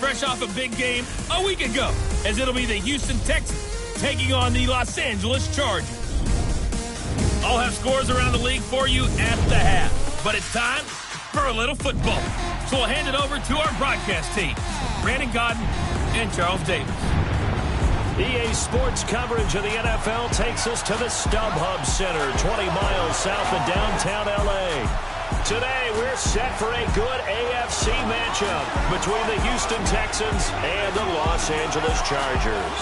fresh off a big game a week ago, as it'll be the Houston Texans taking on the Los Angeles Chargers. I'll have scores around the league for you at the half, but it's time for a little football. So we'll hand it over to our broadcast team, Brandon Godden and Charles Davis. EA Sports coverage of the NFL takes us to the StubHub Center, 20 miles south of downtown L.A. Today, we're set for a good AFC matchup between the Houston Texans and the Los Angeles Chargers.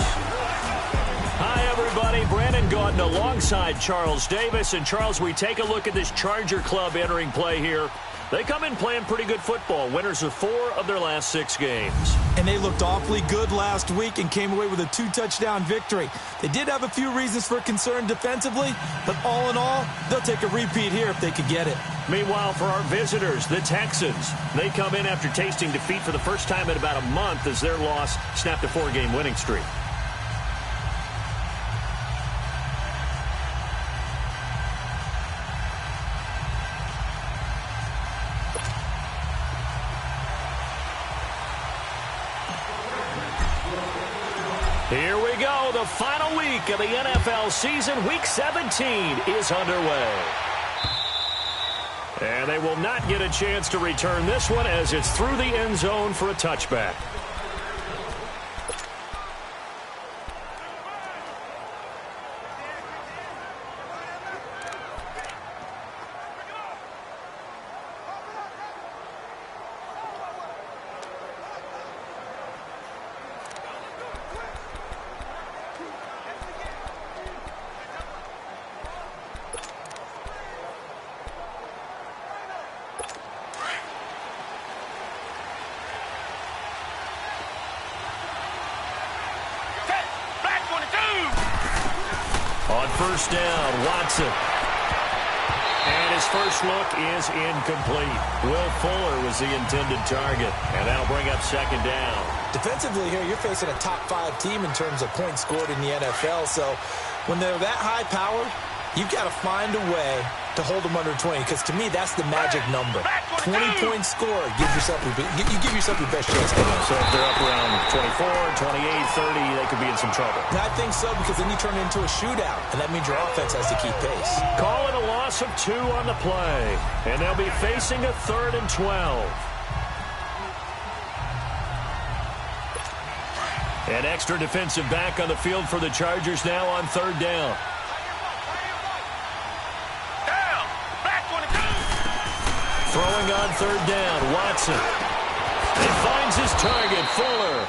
Hi, everybody. Brandon Gaudin alongside Charles Davis. And, Charles, we take a look at this Charger club entering play here. They come in playing pretty good football. Winners of 4 of their last 6 games. And they looked awfully good last week and came away with a 2-touchdown victory. They did have a few reasons for concern defensively, but all in all, they'll take a repeat here if they could get it. Meanwhile, for our visitors, the Texans, they come in after tasting defeat for the first time in about a month as their loss snapped a 4-game winning streak. Here we go. The final week of the NFL season. Week 17 is underway. And they will not get a chance to return this one as it's through the end zone for a touchback. First down, Watson. And his first look is incomplete. Will Fuller was the intended target, and that'll bring up second down. Defensively here, you're facing a top 5 team in terms of points scored in the NFL, so when they're that high powered, you've got to find a way to hold them under 20, because to me, that's the magic number. 20-point score, you give yourself your best chance to win. So if they're up around 24, 28, 30, they could be in some trouble. And I think so, because then you turn it into a shootout, and that means your offense has to keep pace. Call it a loss of 2 on the play, and they'll be facing a 3rd and 12. An extra defensive back on the field for the Chargers now on 3rd down. Throwing on 3rd down, Watson. He finds his target, Fuller.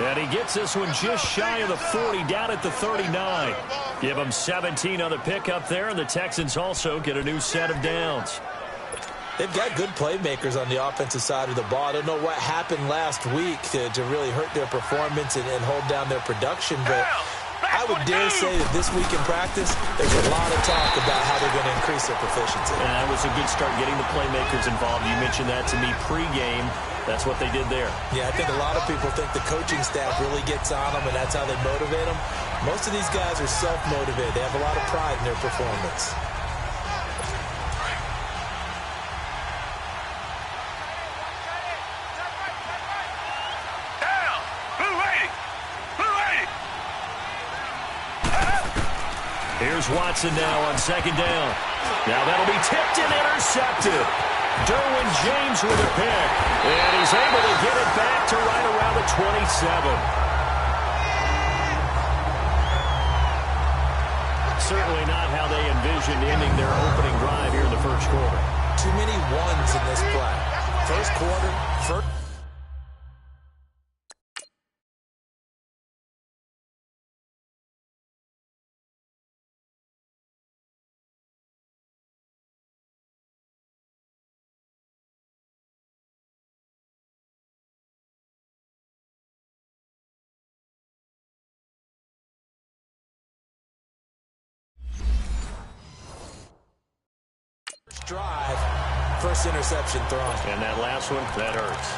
And he gets this one just shy of the 40, down at the 39. Give him 17 on the pickup there, and the Texans also get a new set of downs. They've got good playmakers on the offensive side of the ball. I don't know what happened last week to really hurt their performance and hold down their production, but I would dare say that this week in practice, there's a lot of talk about how they're going to increase their proficiency. And that was a good start, getting the playmakers involved. You mentioned that to me pregame. That's what they did there. Yeah, I think a lot of people think the coaching staff really gets on them, and that's how they motivate them. Most of these guys are self-motivated. They have a lot of pride in their performance. Here's Watson now on 2nd down. Now that'll be tipped and intercepted. Derwin James with a pick. And he's able to get it back to right around the 27. Certainly not how they envisioned ending their opening drive here in the first quarter. Too many ones in this play. First quarter, first. Drive, first interception thrown. And that last one, that hurts.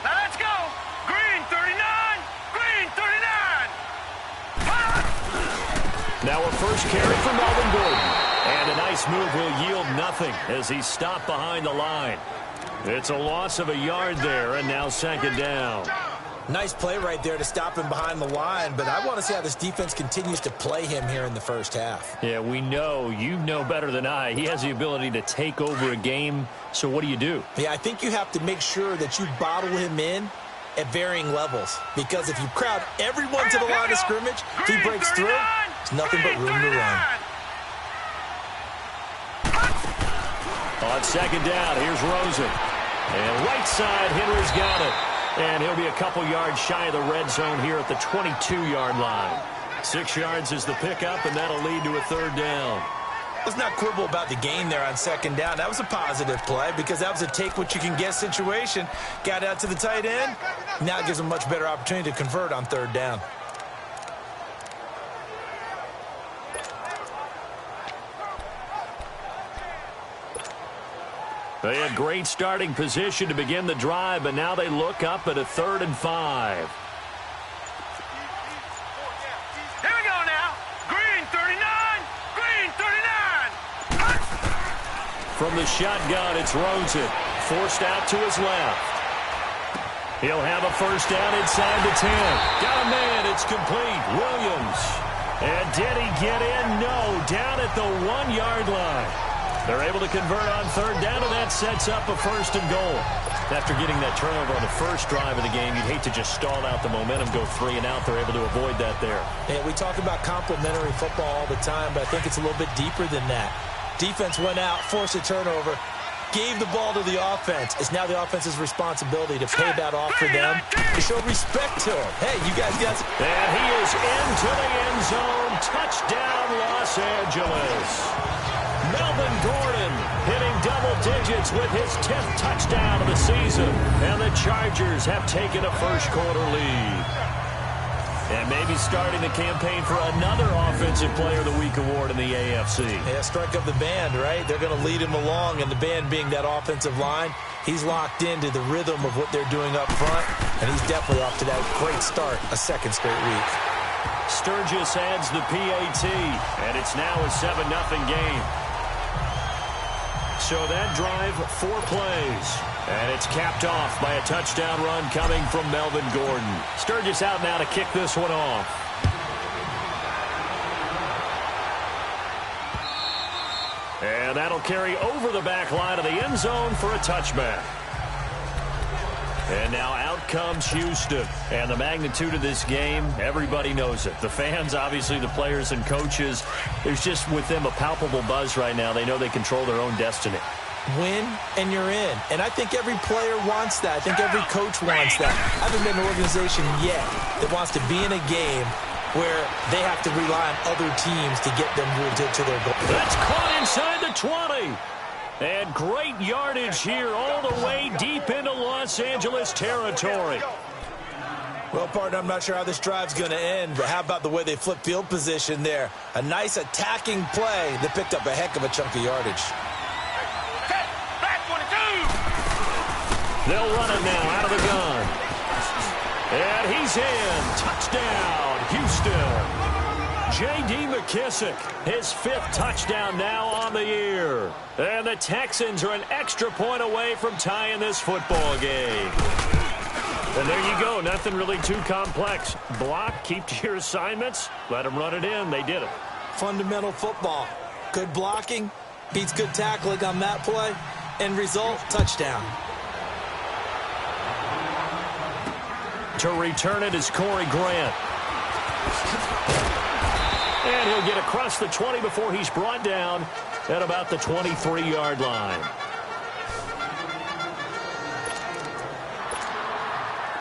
Now let's go. Green 39. Green 39. Now a first carry for Melvin Gordon. And a nice move will yield nothing as he's stopped behind the line. It's a loss of a yard there, and now second down. Nice play right there to stop him behind the line, but I want to see how this defense continues to play him here in the first half. Yeah, we know. You know better than I. He has the ability to take over a game, so what do? Yeah, I think you have to make sure that you bottle him in at varying levels, because if you crowd everyone to the line of scrimmage, if he breaks through, there's nothing but room to run. On second down, here's Rosen. And right side, Henry's got it. And he'll be a couple yards shy of the red zone here at the 22-yard line. 6 yards is the pickup, and that'll lead to a third down. Let's not quibble about the gain there on second down. That was a positive play because that was a take-what-you-can-get situation. Got out to the tight end. Now it gives him a much better opportunity to convert on third down. They had great starting position to begin the drive, but now they look up at a 3rd and 5. Here we go now. Green 39. Green 39. From the shotgun, it's Rosen. Forced out to his left. He'll have a first down inside the 10. Got a man. It's complete. Williams. And did he get in? No. Down at the 1-yard line. They're able to convert on third down, and that sets up a 1st and goal. After getting that turnover on the first drive of the game, you'd hate to just stall out the momentum, go 3 and out. They're able to avoid that there. Yeah, we talk about complementary football all the time, but I think it's a little bit deeper than that. Defense went out, forced a turnover, gave the ball to the offense. It's now the offense's responsibility to pay that off for them, to show respect to them. Hey, you guys got... And he is into the end zone. Touchdown, Los Angeles. Melvin Gordon hitting double digits with his 10th touchdown of the season. And the Chargers have taken a first-quarter lead. And maybe starting the campaign for another Offensive Player of the Week award in the AFC. Yeah, strike up the band, right? They're going to lead him along, and the band being that offensive line, he's locked into the rhythm of what they're doing up front, and he's definitely off to that great start, a 2nd straight week. Sturgis adds the PAT, and it's now a 7-0 game. So that drive, 4 plays. And it's capped off by a touchdown run coming from Melvin Gordon. Sturgis out now to kick this one off. And that'll carry over the back line of the end zone for a touchback. And now out comes Houston. And the magnitude of this game, everybody knows it. The fans, obviously the players and coaches, there's just with them a palpable buzz right now. They know they control their own destiny. Win, and you're in. And I think every player wants that. I think every coach wants that. I haven't been an organization yet that wants to be in a game where they have to rely on other teams to get them to their goal. That's caught inside the 20. And great yardage here all the way deep into Los Angeles territory. Well, partner, I'm not sure how this drive's going to end, but how about the way they flip field position there? A nice attacking play that picked up a heck of a chunk of yardage. They'll run it now out of the gun. And he's in. Touchdown, Houston. J.D. McKissick, his 5th touchdown now on the year. And the Texans are an extra point away from tying this football game. And there you go. Nothing really too complex. Block, keep to your assignments, let them run it in. They did it. Fundamental football. Good blocking, beats good tackling on that play. End result, touchdown. To return it is Corey Grant. And he'll get across the 20 before he's brought down at about the 23-yard line.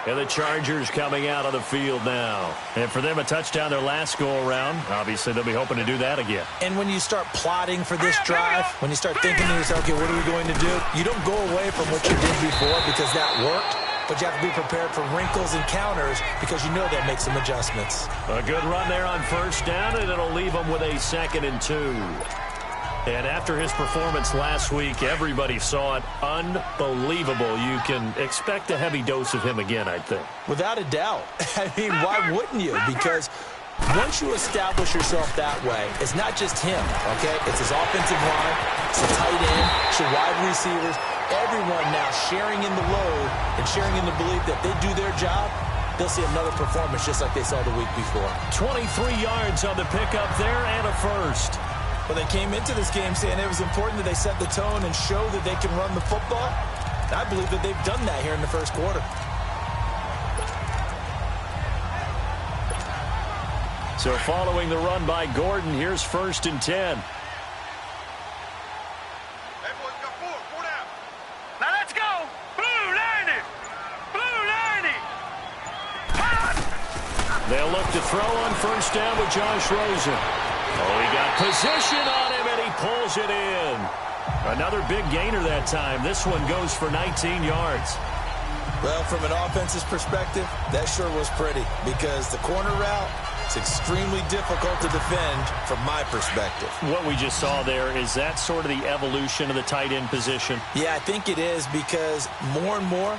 And the Chargers coming out of the field now. And for them, a touchdown their last go-around. Obviously, they'll be hoping to do that again. And when you start plotting for this drive, when you start thinking to yourself, okay, what are we going to do? You don't go away from what you did before because that worked. But you have to be prepared for wrinkles and counters because you know they'll make some adjustments. A good run there on first down, and it'll leave them with a 2nd and 2. And after his performance last week, everybody saw it. Unbelievable. You can expect a heavy dose of him again, I think. Without a doubt. I mean, why wouldn't you? Because Once you establish yourself that way, it's not just him, okay? It's his offensive line, it's a tight end, it's your wide receivers, everyone now sharing in the load and sharing in the belief that they do their job, they'll see another performance just like they saw the week before. 23 yards on the pickup there and a first. Well, they came into this game saying it was important that they set the tone and show that they can run the football. I believe that they've done that here in the first quarter. So following the run by Gordon, here's 1st and 10. Hey, boys, got four down. Now let's go. Blue 90. Blue 90. They'll look to throw on 1st down with Josh Rosen. Oh, he got position on him, and he pulls it in. Another big gainer that time. This one goes for 19 yards. Well, from an offense's perspective, that sure was pretty because the corner route, it's extremely difficult to defend from my perspective. What we just saw there, is that sort of the evolution of the tight end position? Yeah, I think it is because more and more,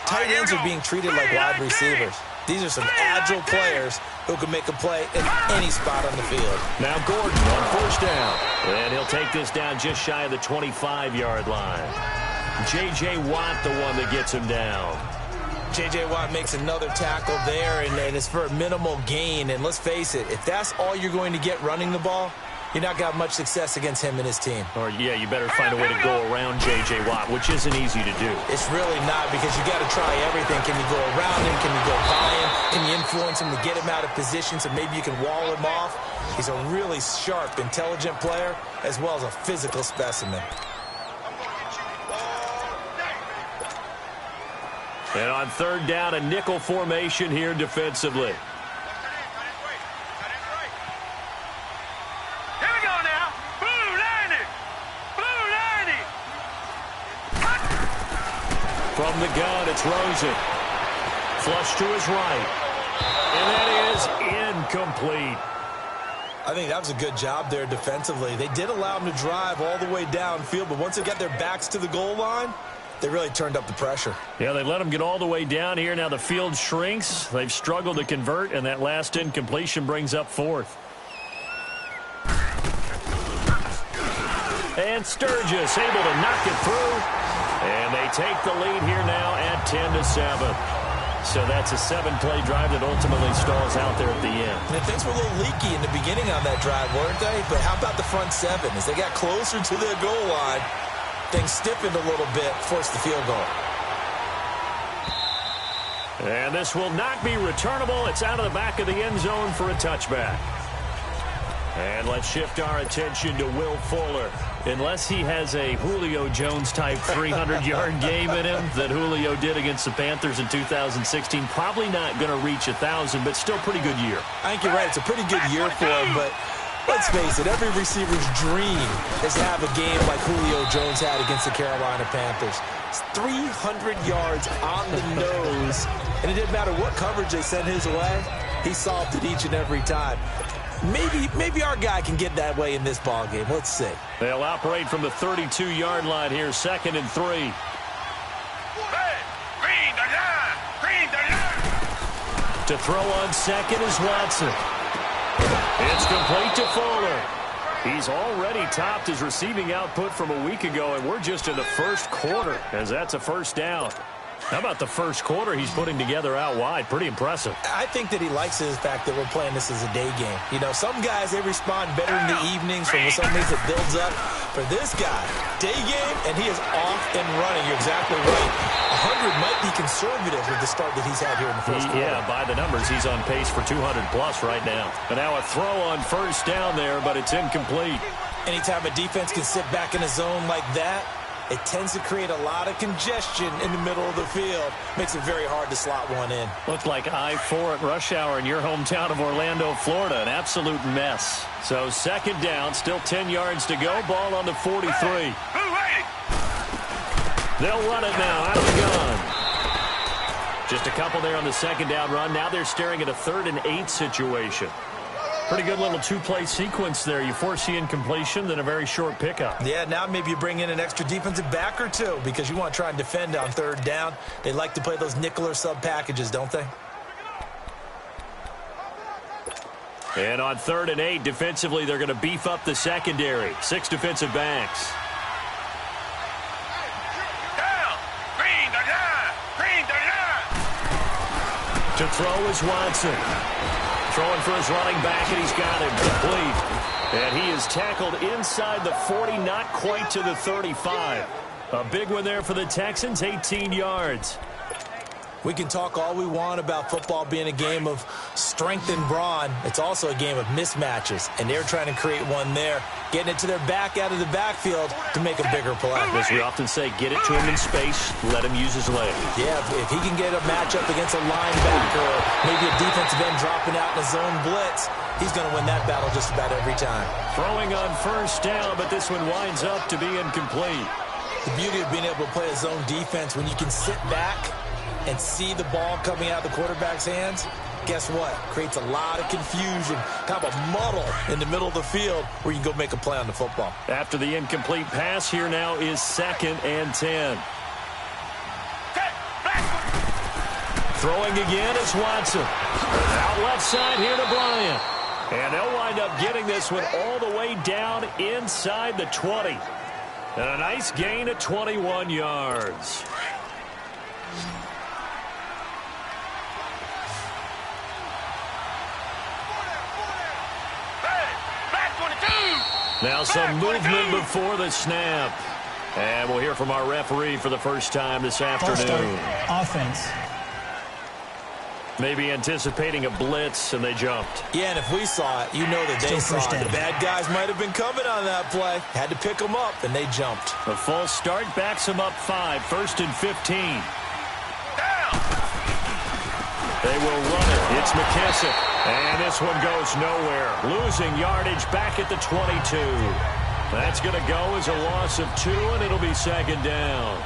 tight ends are being treated like wide receivers. These are some agile players who can make a play in any spot on the field. Now Gordon on 1st down. And he'll take this down just shy of the 25-yard line. J.J. Watt, the one that gets him down. J.J. Watt makes another tackle there, and it's for a minimal gain. And let's face it, if that's all you're going to get running the ball, you're not going to have much success against him and his team. Or, yeah, you better find a way to go around J.J. Watt, which isn't easy to do. It's really not because you got to try everything. Can you go around him? Can you go by him? Can you influence him to get him out of position so maybe you can wall him off? He's a really sharp, intelligent player as well as a physical specimen. And on 3rd down, a nickel formation here defensively. Here we go now. Blue 90. Blue 90. From the gun, it's Rosen. Flush to his right. And that is incomplete. I think that was a good job there defensively. They did allow him to drive all the way downfield, but once they got their backs to the goal line, they really turned up the pressure. Yeah, they let him get all the way down here. Now the field shrinks. They've struggled to convert, and that last incompletion brings up 4th. And Sturgis able to knock it through. And they take the lead here now at 10-7. So that's a 7-play drive that ultimately stalls out there at the end. And things were a little leaky in the beginning on that drive, weren't they? But how about the front 7? As they got closer to their goal line, things stiffened a little bit, forced the field goal. And this will not be returnable. It's out of the back of the end zone for a touchback. And let's shift our attention to Will Fuller. Unless he has a Julio Jones-type 300-yard game in him that Julio did against the Panthers in 2016, probably not going to reach 1,000, but still pretty good year. I think you're right. It's a pretty good year for him, but let's face it, every receiver's dream is to have a game like Julio Jones had against the Carolina Panthers. It's 300 yards on the nose, and it didn't matter what coverage they sent his way. He solved it each and every time. Maybe our guy can get that way in this ball game. Let's see. They'll operate from the 32-yard line here, 2nd and 3. Hey, green 39. Green 39. To throw on 2nd is Watson. It's complete to Fuller. He's already topped his receiving output from a week ago, and we're just in the first quarter, as that's a 1st down. How about the first quarter he's putting together out wide? Pretty impressive. I think that he likes the fact that we're playing this as a day game. You know, some guys, they respond better in the evenings from some things that builds up. For this guy, day game, and he is off and running. You're exactly right. 100 might be conservative with the start that he's had here in the first quarter. Yeah, by the numbers, he's on pace for 200-plus right now. And now a throw on 1st down there, but it's incomplete. Anytime a defense can sit back in a zone like that, it tends to create a lot of congestion in the middle of the field. Makes it very hard to slot one in. Looked like I-4 at rush hour in your hometown of Orlando, Florida. An absolute mess. So 2nd down, still 10 yards to go. Ball on the 43. They'll run it now out of the gun. Just a couple there on the 2nd down run. Now they're staring at a 3rd and 8 situation. Pretty good little 2-play sequence there. You force the incompletion, then a very short pickup. Yeah, now maybe you bring in an extra defensive back or two because you want to try and defend on 3rd down. They like to play those nickel or sub packages, don't they? And on 3rd and 8, defensively, they're going to beef up the secondary. 6 defensive backs. Down. Green, 39. Green, 39. To throw is Watson. Throwing for his running back, and he's got him complete. And he is tackled inside the 40, not quite to the 35. A big one there for the Texans, 18 yards. We can talk all we want about football being a game of strength and brawn. It's also a game of mismatches, and they're trying to create one there, getting it to their back out of the backfield to make a bigger play. As we often say, get it to him in space, let him use his legs. Yeah, if he can get a matchup against a linebacker or maybe a defensive end dropping out in a zone blitz, he's going to win that battle just about every time. Throwing on 1st down, but this one winds up to be incomplete. The beauty of being able to play a zone defense when you can sit back and see the ball coming out of the quarterback's hands, guess what? Creates a lot of confusion, kind of a muddle in the middle of the field where you can go make a play on the football. After the incomplete pass, here now is 2nd and 10. Throwing again is Watson. Out left side here to Bryant. And they'll wind up getting this one all the way down inside the 20. And a nice gain of 21 yards. Now some movement before the snap. And we'll hear from our referee for the first time this afternoon. Offense. Maybe anticipating a blitz, and they jumped. Yeah, and if we saw it, you know that they saw it. The bad guys might have been coming on that play. Had to pick them up, and they jumped. A false start backs them up 5, 1st and 15. They will run it. It's McKissick. And this one goes nowhere. Losing yardage back at the 22. That's going to go as a loss of 2, and it'll be 2nd down.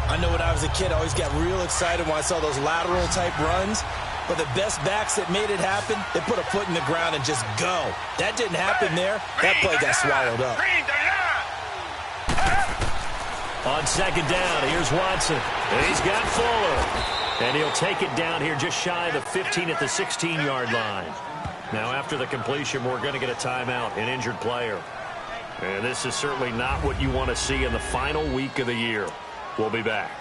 I know when I was a kid, I always got real excited when I saw those lateral-type runs. But the best backs that made it happen, they put a foot in the ground and just go. That didn't happen there. That play got swallowed up. On 2nd down, here's Watson. And he's got Fuller. And he'll take it down here just shy of the 15 at the 16-yard line. Now, after the completion, we're going to get a timeout, an injured player. And this is certainly not what you want to see in the final week of the year. We'll be back.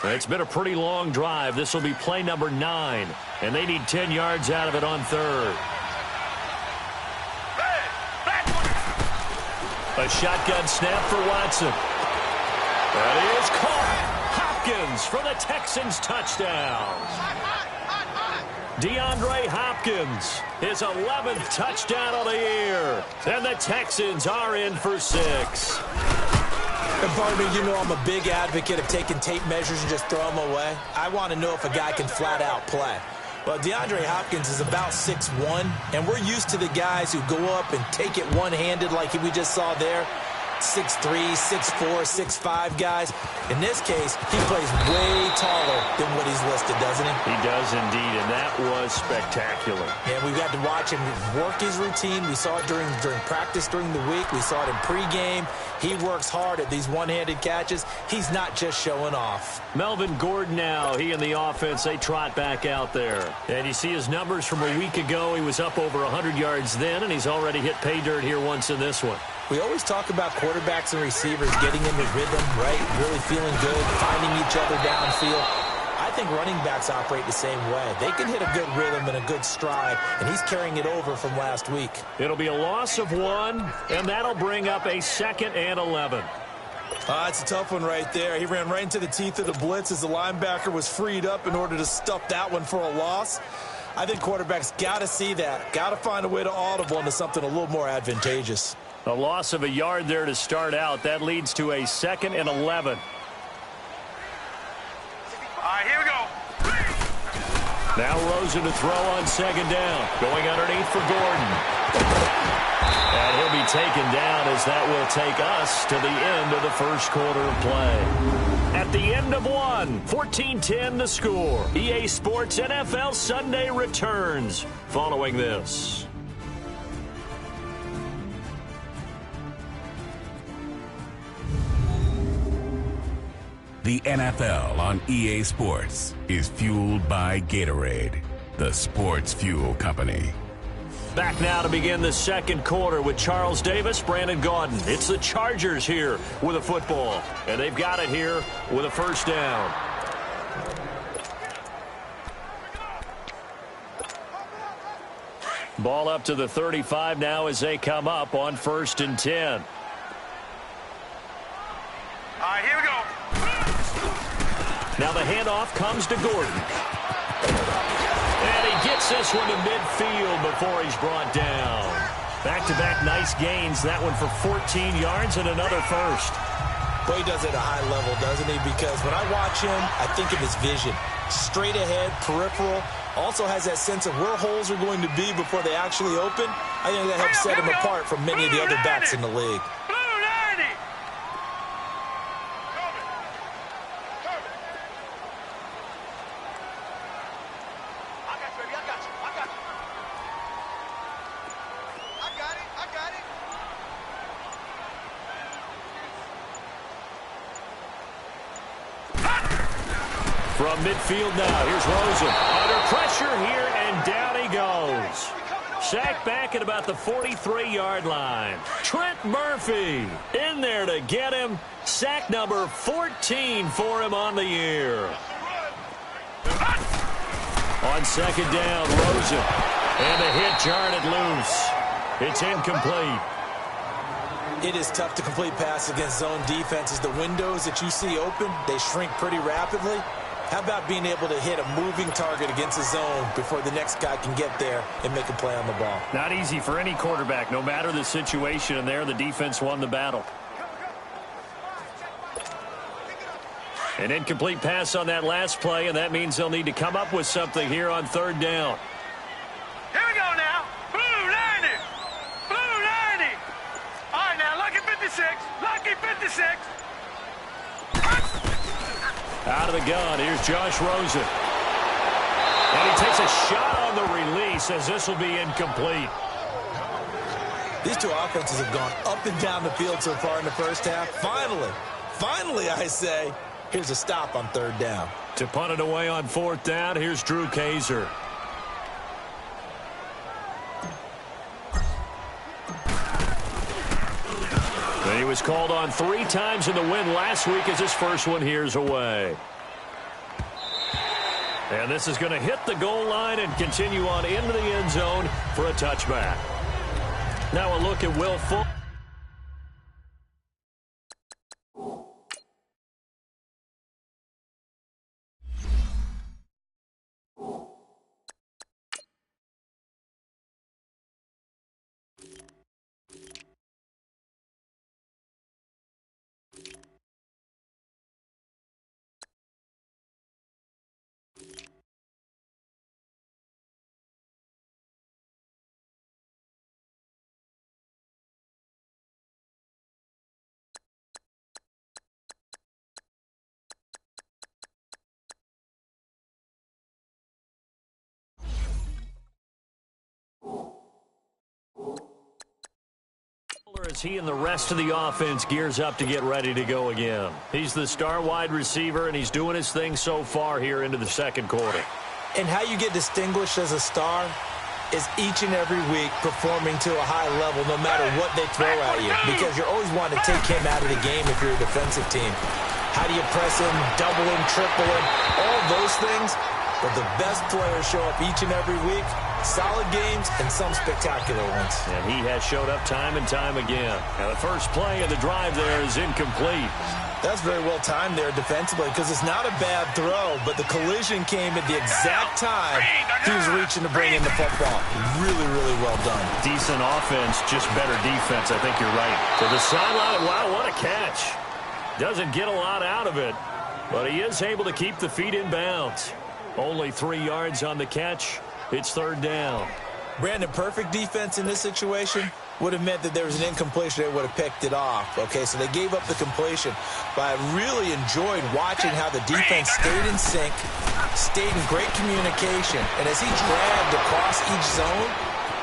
It's been a pretty long drive. This will be play number 9, and they need 10 yards out of it on 3rd. A shotgun snap for Watson. That is caught. Hopkins for the Texans touchdown. DeAndre Hopkins, his 11th touchdown of the year. And the Texans are in for 6. And pardon me, you know I'm a big advocate of taking tape measures and just throw them away. I want to know if a guy can flat out play. Well, DeAndre Hopkins is about 6'1", and we're used to the guys who go up and take it one-handed like we just saw there. 6'3", 6'4", 6'5" guys. In this case, he plays way taller than what he's listed, doesn't he? He does indeed, and that was spectacular. Yeah, we got to watch him work his routine. We saw it during practice during the week. We saw it in pregame. He works hard at these one-handed catches. He's not just showing off. Melvin Gordon now, he and the offense, they trot back out there. And you see his numbers from a week ago. He was up over 100 yards then, and he's already hit pay dirt here once in this one. We always talk about quarterbacks and receivers getting in the rhythm, right? Really feeling good, finding each other downfield. I think running backs operate the same way. They can hit a good rhythm and a good stride, and he's carrying it over from last week. It'll be a loss of 1, and that'll bring up a 2nd and 11. That's a tough one right there. He ran right into the teeth of the blitz as the linebacker was freed up in order to stuff that one for a loss. I think quarterbacks got to see that. Got to find a way to audible into something a little more advantageous. A loss of a yard there to start out. That leads to a 2nd and 11. All right, here we go. Now Rosen to throw on 2nd down. Going underneath for Gordon. And he'll be taken down as that will take us to the end of the first quarter of play. At the end of 1, 14-10 the score. EA Sports NFL Sunday returns following this. The NFL on EA Sports is fueled by Gatorade, the sports fuel company. Back now to begin the second quarter with Charles Davis, Brandon Gaudin. It's the Chargers here with a football, and they've got it here with a first down. Ball up to the 35 now as they come up on 1st and 10. All right, here we go. Now the handoff comes to Gordon. And he gets this one to midfield before he's brought down. Back-to-back nice gains. That one for 14 yards and another first. Well, he does it at a high level, doesn't he? Because when I watch him, I think of his vision. Straight ahead, peripheral. Also has that sense of where holes are going to be before they actually open. I think that helps set him apart from many of the other backs in the league. From midfield now, here's Rosen. Under pressure here, and down he goes. Sacked back at about the 43-yard line. Trent Murphy in there to get him. Sack number 14 for him on the year. On second down, Rosen. And the hit jarred it loose. It's incomplete. It is tough to complete pass against zone defenses. The windows that you see open, they shrink pretty rapidly. How about being able to hit a moving target against a zone before the next guy can get there and make a play on the ball? Not easy for any quarterback, no matter the situation, and there the defense won the battle. An incomplete pass on that last play, and that means they'll need to come up with something here on 3rd down. Here we go now. Blue 90. Blue 90. All right, now, lucky 56. Lucky 56. Out of the gun, here's Josh Rosen. And he takes a shot on the release as this will be incomplete. These two offenses have gone up and down the field so far in the first half. Finally, I say, here's a stop on 3rd down. To punt it away on 4th down, here's Drew Kaiser. And he was called on 3 times in the win last week as his first one here's away. And this is going to hit the goal line and continue on into the end zone for a touchback. Now a look at Will Fuller. As he and the rest of the offense gears up to get ready to go again. He's the star wide receiver, and he's doing his thing so far here into the second quarter. And how you get distinguished as a star is each and every week performing to a high level no matter what they throw at you, because you're always wanting to take him out of the game if you're a defensive team. How do you press him, double him, triple him, all those things? But the best players show up each and every week. Solid games and some spectacular ones. And he has showed up time and time again. Now the first play of the drive there is incomplete. That's very well timed there defensively, because it's not a bad throw, but the collision came at the exact time he was reaching to bring in the football. Really, really well done. Decent offense, just better defense. I think you're right. To the sideline, wow, what a catch. Doesn't get a lot out of it, but he is able to keep the feet in bounds. Only 3 yards on the catch. It's 3rd down. Brandon, perfect defense in this situation would have meant that there was an incompletion. They would have picked it off. Okay, so they gave up the completion. But I really enjoyed watching how the defense stayed in sync, stayed in great communication. And as he dragged across each zone,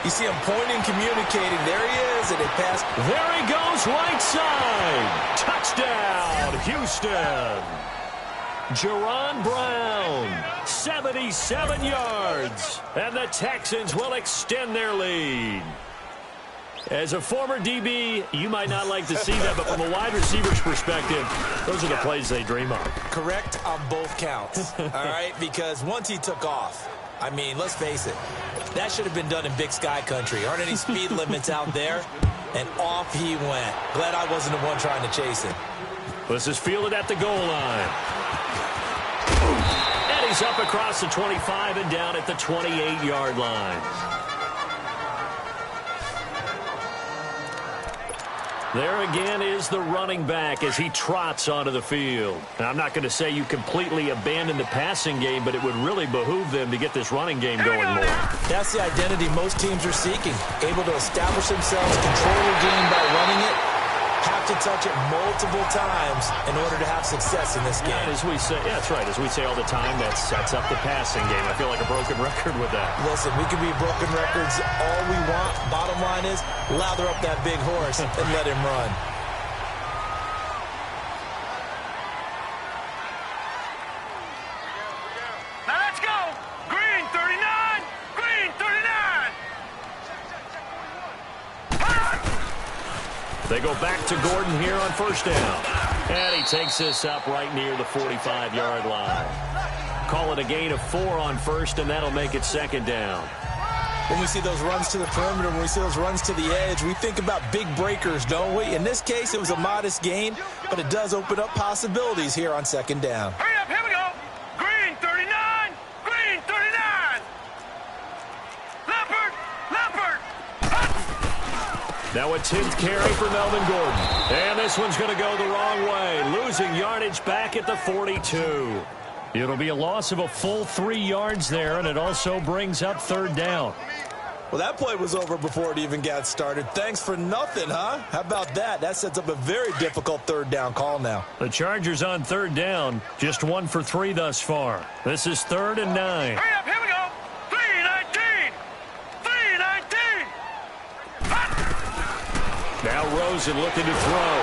you see him pointing, communicating. There he is, and they pass. There he goes, right side. Touchdown, Houston. Jerron Brown, 77 yards. And the Texans will extend their lead. As a former DB, you might not like to see that, but from a wide receiver's perspective, those are the plays they dream of. Correct on both counts, all right? Because once he took off, I mean, let's face it, that should have been done in Big Sky country. Aren't any speed limits out there? And off he went. Glad I wasn't the one trying to chase him. This is fielded at the goal line. And he's up across the 25 and down at the 28-yard line. There again is the running back as he trots onto the field. Now, I'm not going to say you completely abandon the passing game, but it would really behoove them to get this running game going more. That's the identity most teams are seeking. Able to establish themselves, control the game by running it, have to touch it multiple times in order to have success in this game. And as we say, yeah, that's right. As we say all the time, that sets up the passing game. I feel like a broken record with that. Listen, we can be broken records all we want. Bottom line is, lather up that big horse and let him run. Now let's go. Green 39. Green 39. They go back to Gordon here on first down. And he takes this up right near the 45-yard line. Call it a gain of 4 on first, and that'll make it second down. When we see those runs to the perimeter, when we see those runs to the edge, we think about big breakers, don't we? In this case, it was a modest gain, but it does open up possibilities here on second down. Hurry up, here we go. Green 39. Green 39. Leopard. Leopard. Now a 10th carry for Melvin Gordon. And this one's going to go the wrong way, losing yardage back at the 42. It'll be a loss of a full 3 yards there, and it also brings up third down. Well, that play was over before it even got started. Thanks for nothing, huh? How about that? That sets up a very difficult third down call now. The Chargers on third down, just 1 for 3 thus far. This is 3rd and 9. Hurry up, here we go. 319. 319. Now Rosen looking to throw.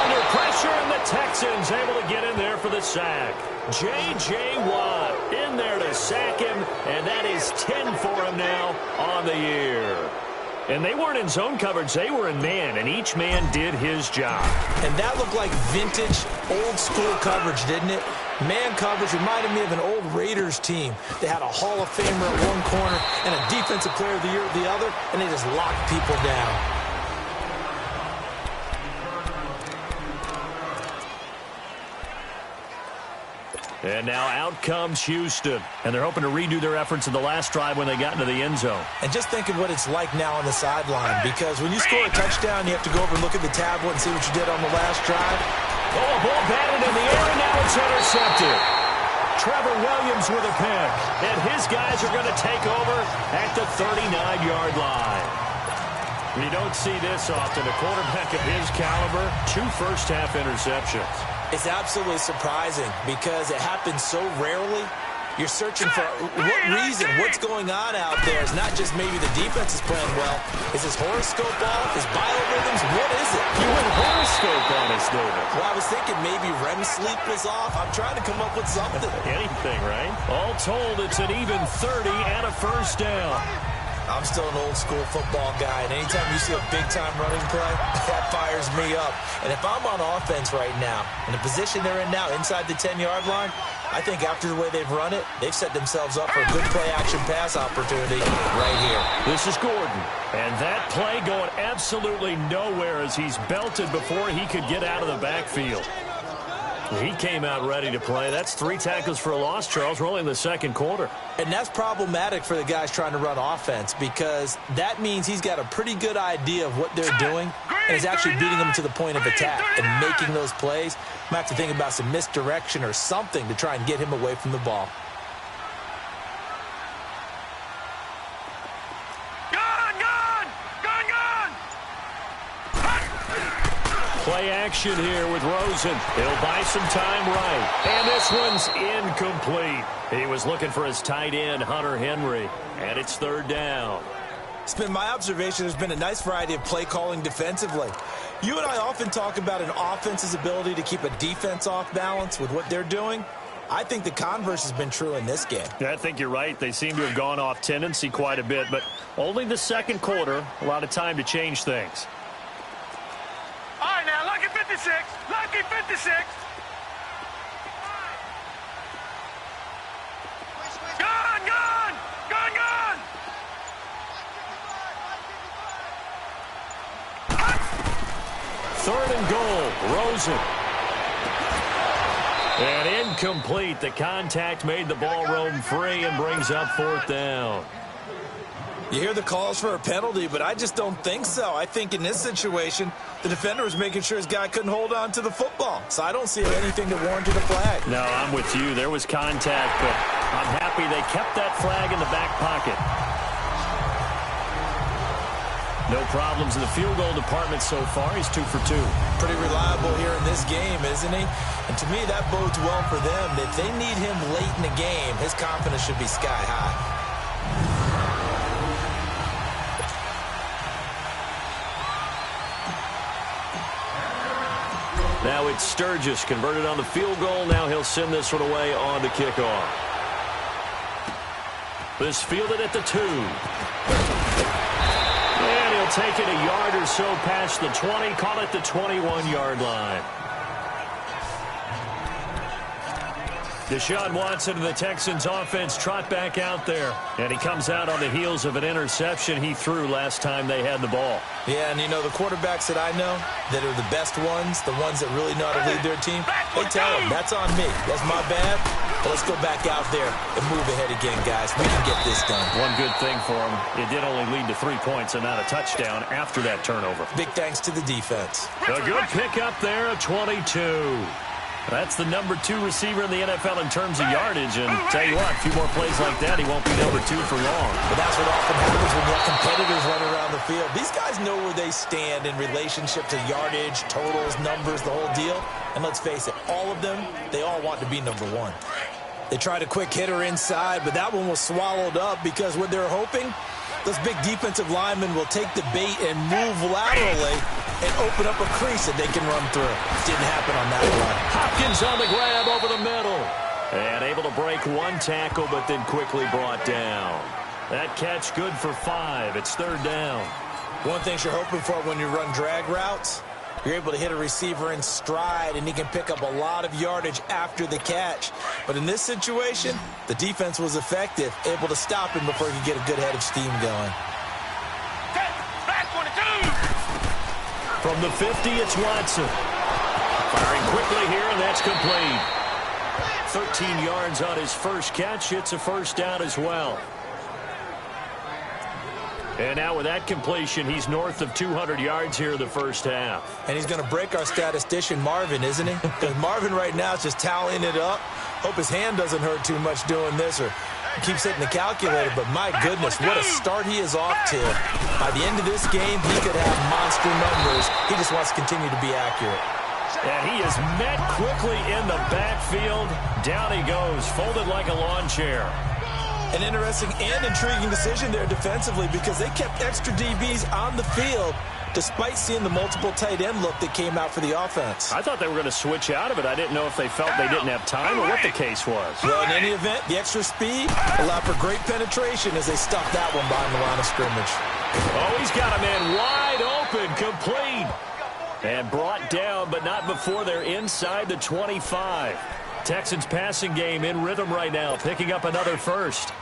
Under pressure, and the Texans able to get in there for the sack. J.J. Watt in there to sack him, and that is 10 for him now on the year. And they weren't in zone coverage. They were in man, and each man did his job. And that looked like vintage, old-school coverage, didn't it? Man coverage reminded me of an old Raiders team. They had a Hall of Famer at one corner and a Defensive Player of the Year at the other, and they just locked people down. And now out comes Houston. And they're hoping to redo their efforts in the last drive when they got into the end zone. And just think of what it's like now on the sideline. Because when you score a touchdown, you have to go over and look at the tablet and see what you did on the last drive. Oh, a ball batted in the air, and now it's intercepted. Trevor Williams with a pick. And his guys are going to take over at the 39-yard line. You don't see this often. A quarterback of his caliber, 2 first-half interceptions. It's absolutely surprising because it happens so rarely. You're searching for what reason, what's going on out there. It's not just maybe the defense is playing well. Is his horoscope off? His biorhythms? What is it? You went horoscope on us, David. Well, I was thinking maybe REM sleep was off. I'm trying to come up with something. Anything, right? All told, it's an even 30 and a first down. I'm still an old-school football guy, and anytime you see a big-time running play, that fires me up. And if I'm on offense right now, in the position they're in now, inside the 10-yard line, I think after the way they've run it, they've set themselves up for a good play-action pass opportunity right here. This is Gordon, and that play going absolutely nowhere as he's belted before he could get out of the backfield. He came out ready to play. That's 3 tackles for a loss, Charles. We're only in the second quarter. And that's problematic for the guys trying to run offense because that means he's got a pretty good idea of what they're doing and is actually beating them to the point of attack and making those plays. Might have to think about some misdirection or something to try and get him away from the ball. Play action here with Rosen. He'll buy some time right. And this one's incomplete. He was looking for his tight end, Hunter Henry. And it's 3rd down. It's been my observation there's been a nice variety of play calling defensively. You and I often talk about an offense's ability to keep a defense off balance with what they're doing. I think the converse has been true in this game. Yeah, I think you're right. They seem to have gone off tendency quite a bit, but only the second quarter, a lot of time to change things. All right, now, lucky 56. Lucky 56. Gone, gone. Gone, gone. Third and goal, Rosen. And incomplete. The contact made the ball roam free and brings up fourth down. You hear the calls for a penalty, but I just don't think so. I think in this situation, the defender was making sure his guy couldn't hold on to the football. So I don't see anything that warranted a flag. No, I'm with you. There was contact, but I'm happy they kept that flag in the back pocket. No problems in the field goal department so far. He's 2 for 2. Pretty reliable here in this game, isn't he? And to me, that bodes well for them. If they need him late in the game, his confidence should be sky high. Now it's Sturgis converted on the field goal. Now he'll send this one away on the kickoff. This fielded at the 2. And he'll take it a yard or so past the 20, call it the 21-yard line. Deshaun Watson of the Texans offense trot back out there. And he comes out on the heels of an interception he threw last time they had the ball. Yeah, and you know, the quarterbacks that I know that are the best ones, the ones that really know how to lead their team, they tell them, that's on me. That's my bad. But let's go back out there and move ahead again, guys. We can get this done. One good thing for him, it did only lead to 3 points and not a touchdown after that turnover. Big thanks to the defense. A good pickup there of 22. That's the number 2 receiver in the NFL in terms of yardage. And tell you what, a few more plays like that, he won't be number 2 for long. But that's what often happens when you have competitors running around the field. These guys know where they stand in relationship to yardage, totals, numbers, the whole deal. And let's face it, all of them, they all want to be number 1. They tried a quick hitter inside, but that one was swallowed up because what they're hoping, those big defensive linemen will take the bait and move laterally and open up a crease that they can run through. Didn't happen on that run. Hopkins on the grab over the middle. And able to break one tackle, but then quickly brought down. That catch good for 5. It's third down. One thing you're hoping for when you run drag routes, you're able to hit a receiver in stride, and he can pick up a lot of yardage after the catch. But in this situation, the defense was effective, able to stop him before he could get a good head of steam going. From the 50, it's Watson. Firing quickly here, and that's complete. 13 yards on his first catch. It's a first down as well. And now with that completion, he's north of 200 yards here in the first half. And he's going to break our statistician, Marvin, isn't he? Because Marvin right now is just tallying it up. Hope his hand doesn't hurt too much doing this, or keeps hitting the calculator. But my goodness, what a start he is off to. By the end of this game, he could have monster numbers. He just wants to continue to be accurate. And he is met quickly in the backfield. Down he goes, folded like a lawn chair. An interesting and intriguing decision there defensively because they kept extra DBs on the field despite seeing the multiple tight end look that came out for the offense. I thought they were going to switch out of it. I didn't know if they felt they didn't have time or what the case was. Well, in any event, the extra speed allowed for great penetration as they stuffed that one behind the line of scrimmage. Oh, he's got a man wide open, complete. And brought down, but not before they're inside the 25. Texans passing game in rhythm right now, picking up another first.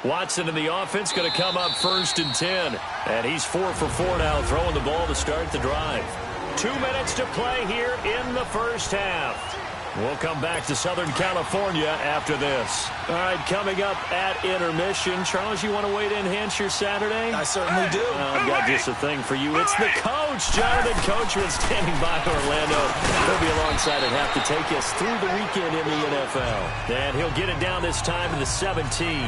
Watson in the offense going to come up 1st and 10. And he's 4 for 4 now, throwing the ball to start the drive. 2 minutes to play here in the first half. We'll come back to Southern California after this. All right, coming up at intermission. Charles, you want to wait to enhance your Saturday? I certainly do. I've got just a thing for you. It's the coach, Jonathan Coachman, standing by Orlando. He'll be alongside at half to take us through the weekend in the NFL. And he'll get it down this time to the 17.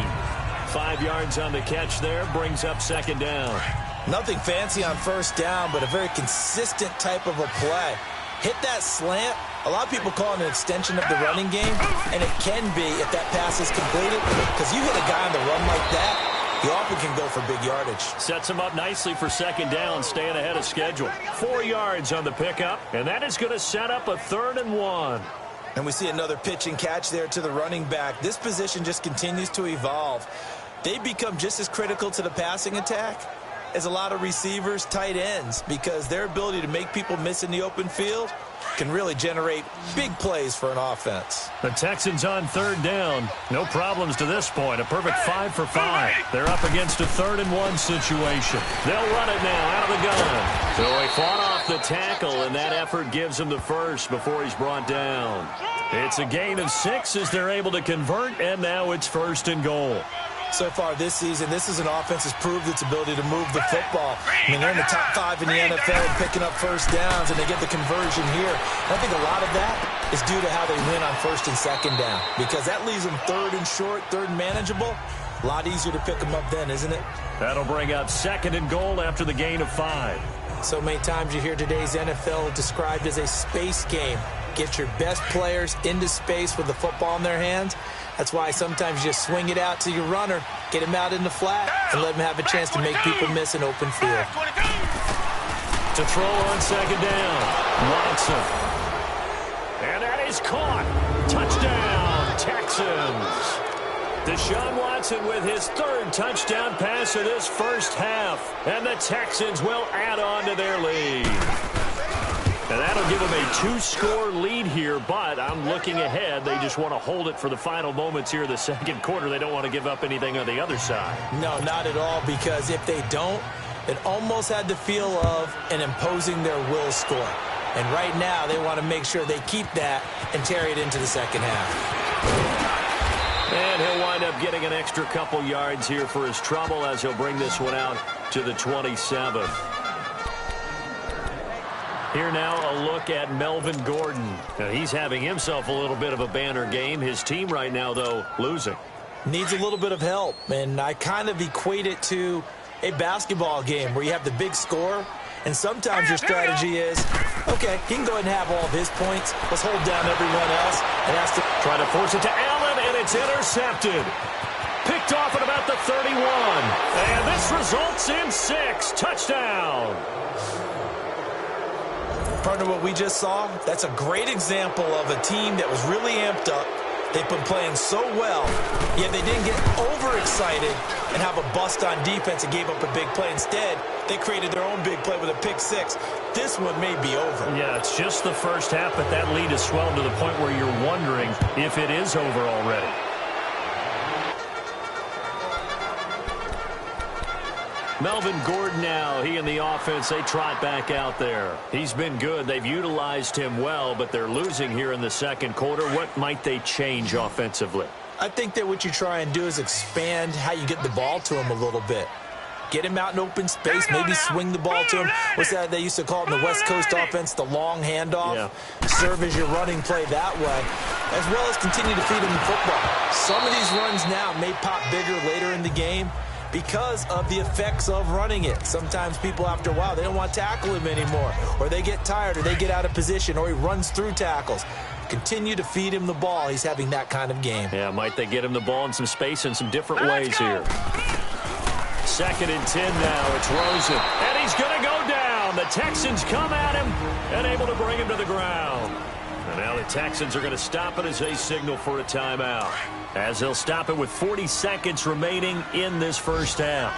5 yards on the catch there, brings up second down. Nothing fancy on first down, but a very consistent type of a play. Hit that slant. A lot of people call it an extension of the running game, and it can be if that pass is completed, because you hit a guy on the run like that, he often can go for big yardage. Sets him up nicely for second down, staying ahead of schedule. 4 yards on the pickup, and that is going to set up a 3rd and 1. And we see another pitch and catch there to the running back. This position just continues to evolve. They become just as critical to the passing attack as a lot of receivers, tight ends, because their ability to make people miss in the open field can really generate big plays for an offense. The Texans on third down. No problems to this point. A perfect 5 for 5. They're up against a 3rd and 1 situation. They'll run it now out of the gun. So he fought off the tackle, and that effort gives him the first before he's brought down. It's a gain of 6 as they're able to convert, and now it's 1st and goal. So far this season, this is an offense that's proved its ability to move the football. I mean, they're in the top 5 in the NFL picking up first downs, and they get the conversion here. And I think a lot of that is due to how they win on 1st and 2nd down, because that leaves them 3rd and short, 3rd and manageable. A lot easier to pick them up then, isn't it? That'll bring up 2nd and goal after the gain of 5. So many times you hear today's NFL described as a space game. Get your best players into space with the football in their hands. That's why sometimes you just swing it out to your runner, get him out in the flat, and let him have a chance to make people miss an open field. To throw on 2nd down, Watson. And that is caught. Touchdown, Texans. Deshaun Watson with his 3rd touchdown pass of this first half. And the Texans will add on to their lead. And that'll give them a 2-score lead here, but I'm looking ahead. They just want to hold it for the final moments here in the 2nd quarter. They don't want to give up anything on the other side. No, not at all, because if they don't, it almost had the feel of an imposing their will score. And right now, they want to make sure they keep that and carry it into the 2nd half. And he'll wind up getting an extra couple yards here for his trouble as he'll bring this one out to the 27. Here now a look at Melvin Gordon. Now, he's having himself a little bit of a banner game. His team right now, though, losing. Needs a little bit of help, and I kind of equate it to a basketball game where you have the big score, and sometimes your strategy is, okay, he can go ahead and have all of his points. Let's hold down everyone else. And that's to try to force it to Allen, and it's intercepted. Picked off at about the 31. And this results in 6. Touchdown. Partner, what we just saw, that's a great example of a team that was really amped up. They've been playing so well, yet they didn't get overexcited and have a bust on defense and gave up a big play. Instead, they created their own big play with a pick-6. This one may be over. Yeah, it's just the first half, but that lead has swelled to the point where you're wondering if it is over already. Melvin Gordon now, he and the offense, they trot back out there. He's been good. They've utilized him well, but they're losing here in the 2nd quarter. What might they change offensively? I think that what you try and do is expand how you get the ball to him a little bit. Get him out in open space, maybe swing the ball to him. What's that they used to call it in the West Coast offense, the long handoff? Yeah. Serve as your running play that way, as well as continue to feed him the football. Some of these runs now may pop bigger later in the game because of the effects of running it. Sometimes people, after a while, they don't want to tackle him anymore, or they get tired, or they get out of position, or he runs through tackles. Continue to feed him the ball. He's having that kind of game. Yeah, might they get him the ball in some space in some different ways here. 2nd and 10 now. It's Rosen, and he's going to go down. The Texans come at him and able to bring him to the ground. And now the Texans are going to stop it as they signal for a timeout, as they'll stop it with 40 seconds remaining in this first half.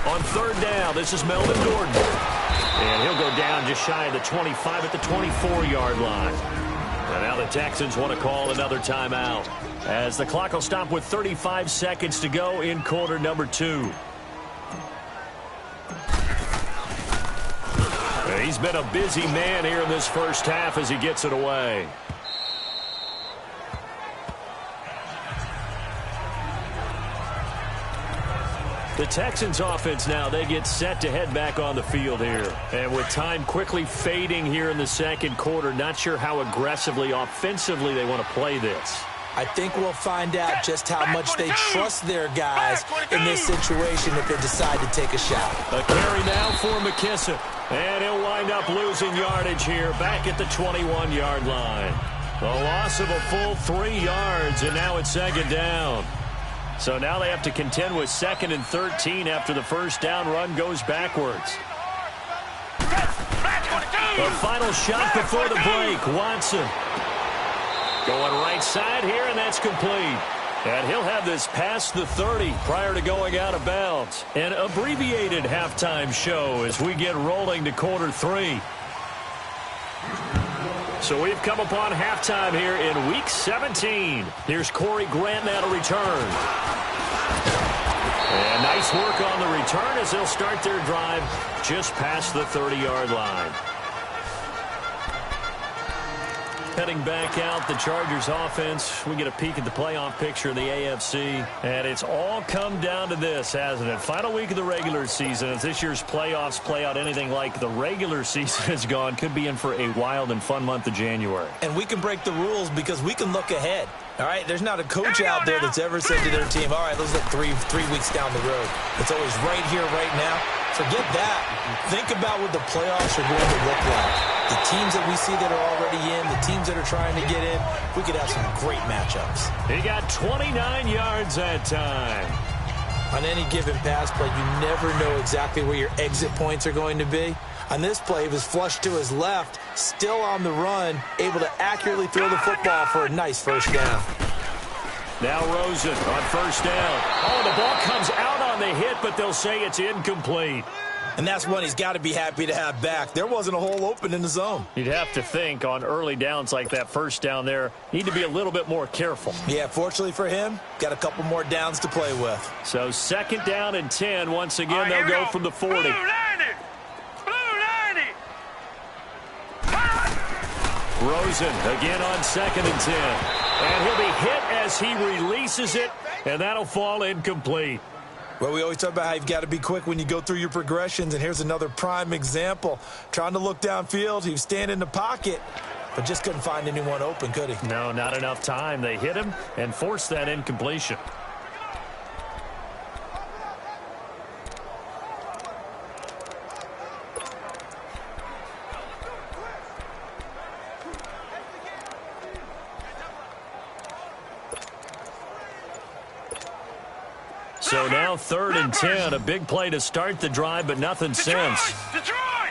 On 3rd down, this is Melvin Gordon. And he'll go down just shy of the 25 at the 24-yard line. And now the Texans want to call another timeout, as the clock will stop with 35 seconds to go in quarter number 2. He's been a busy man here in this first half as he gets it away. The Texans offense now, they get set to head back on the field here. And with time quickly fading here in the 2nd quarter, not sure how aggressively, offensively they want to play this. I think we'll find out just how much they trust their guys in this situation if they decide to take a shot. A carry now for McKissick. And he'll wind up losing yardage here back at the 21-yard line. A loss of a full 3 yards, and now it's 2nd down. So now they have to contend with 2nd and 13 after the first down run goes backwards. The final shot before the break. Watson going right side here, and that's complete. And he'll have this past the 30 prior to going out of bounds. An abbreviated halftime show as we get rolling to quarter 3. So we've come upon halftime here in Week 17. Here's Corey Grant now to return. And nice work on the return as they'll start their drive just past the 30-yard line. Heading back out, the Chargers offense. We get a peek at the playoff picture of the AFC. And it's all come down to this, hasn't it? Final week of the regular season. As this year's playoffs play out anything like the regular season has gone, could be in for a wild and fun month of January. And we can break the rules because we can look ahead. All right, there's not a coach out there that's ever said to their team, all right, let's look three weeks down the road. It's always right here, right now. Forget that. Think about what the playoffs are going to look like. The teams that we see that are already in, the teams that are trying to get in, we could have some great matchups. He got 29 yards that time. On any given pass play, you never know exactly where your exit points are going to be. On this play, he was flushed to his left, still on the run, able to accurately throw the football for a nice first down. Now Rosen on first down. Oh, the ball comes out on the hit, but they'll say it's incomplete. And that's one he's got to be happy to have back. There wasn't a hole open in the zone. You'd have to think on early downs like that first down there, need to be a little bit more careful. Yeah, fortunately for him, got a couple more downs to play with. So second down and 10. Once again, they'll go from the 40. Blue 90. Rosen again on second and 10. And he'll be hit as he releases it, and that'll fall incomplete. Well, we always talk about how you've got to be quick when you go through your progressions, and here's another prime example. Trying to look downfield, he was standing in the pocket, but just couldn't find anyone open, could he? No, not enough time. They hit him and forced that incompletion. So now third and 10, a big play to start the drive, but nothing since. Detroit!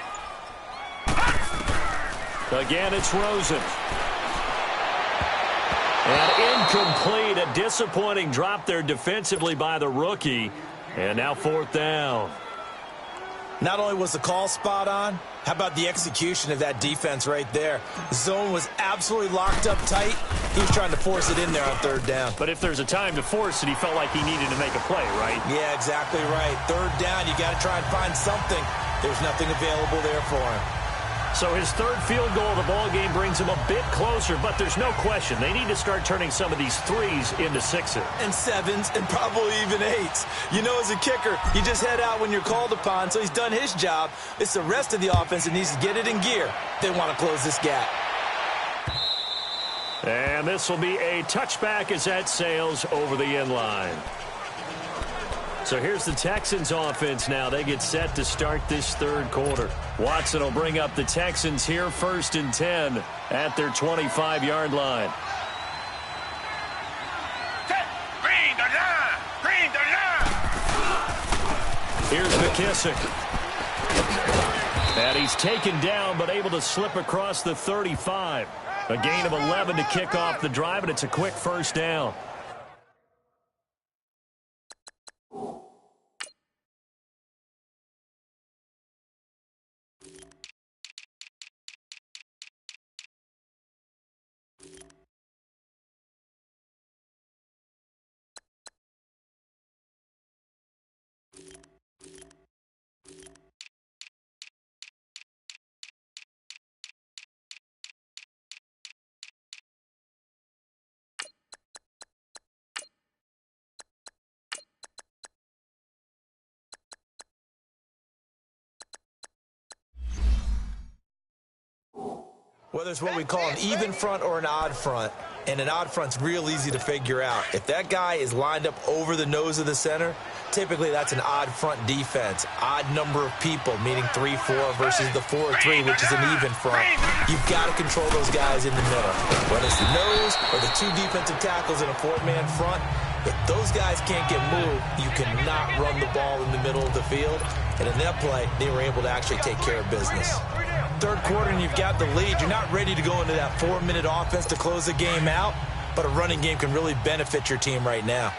Again, it's Rosen. And incomplete, a disappointing drop there defensively by the rookie. And now fourth down. Not only was the call spot on, how about the execution of that defense right there? The zone was absolutely locked up tight. He was trying to force it in there on third down. But if there's a time to force it, he felt like he needed to make a play, right? Yeah, exactly right. Third down, you got to try and find something. There's nothing available there for him. So his third field goal of the ball game brings him a bit closer, but there's no question they need to start turning some of these threes into sixes. And sevens, and probably even eights. You know, as a kicker, you just head out when you're called upon, so he's done his job. It's the rest of the offense that needs to get it in gear. They want to close this gap. And this will be a touchback as that sails over the end line. So here's the Texans offense now. They get set to start this third quarter. Watson will bring up the Texans here first and 10 at their 25-yard line. Green the line! Green the line! Here's McKissick. And he's taken down but able to slip across the 35. A gain of 11 to kick off the drive, and it's a quick first down. Whether it's what we call an even front or an odd front, and an odd front's real easy to figure out. If that guy is lined up over the nose of the center, typically that's an odd front defense. Odd number of people, meaning 3-4 versus the 4-3, which is an even front. You've got to control those guys in the middle. Whether it's the nose or the two defensive tackles in a four-man front, If those guys can't get moved, you cannot run the ball in the middle of the field. And in that play, they were able to actually take care of business. Third quarter and you've got the lead. You're not ready to go into that 4-minute offense to close the game out, but a running game can really benefit your team right now.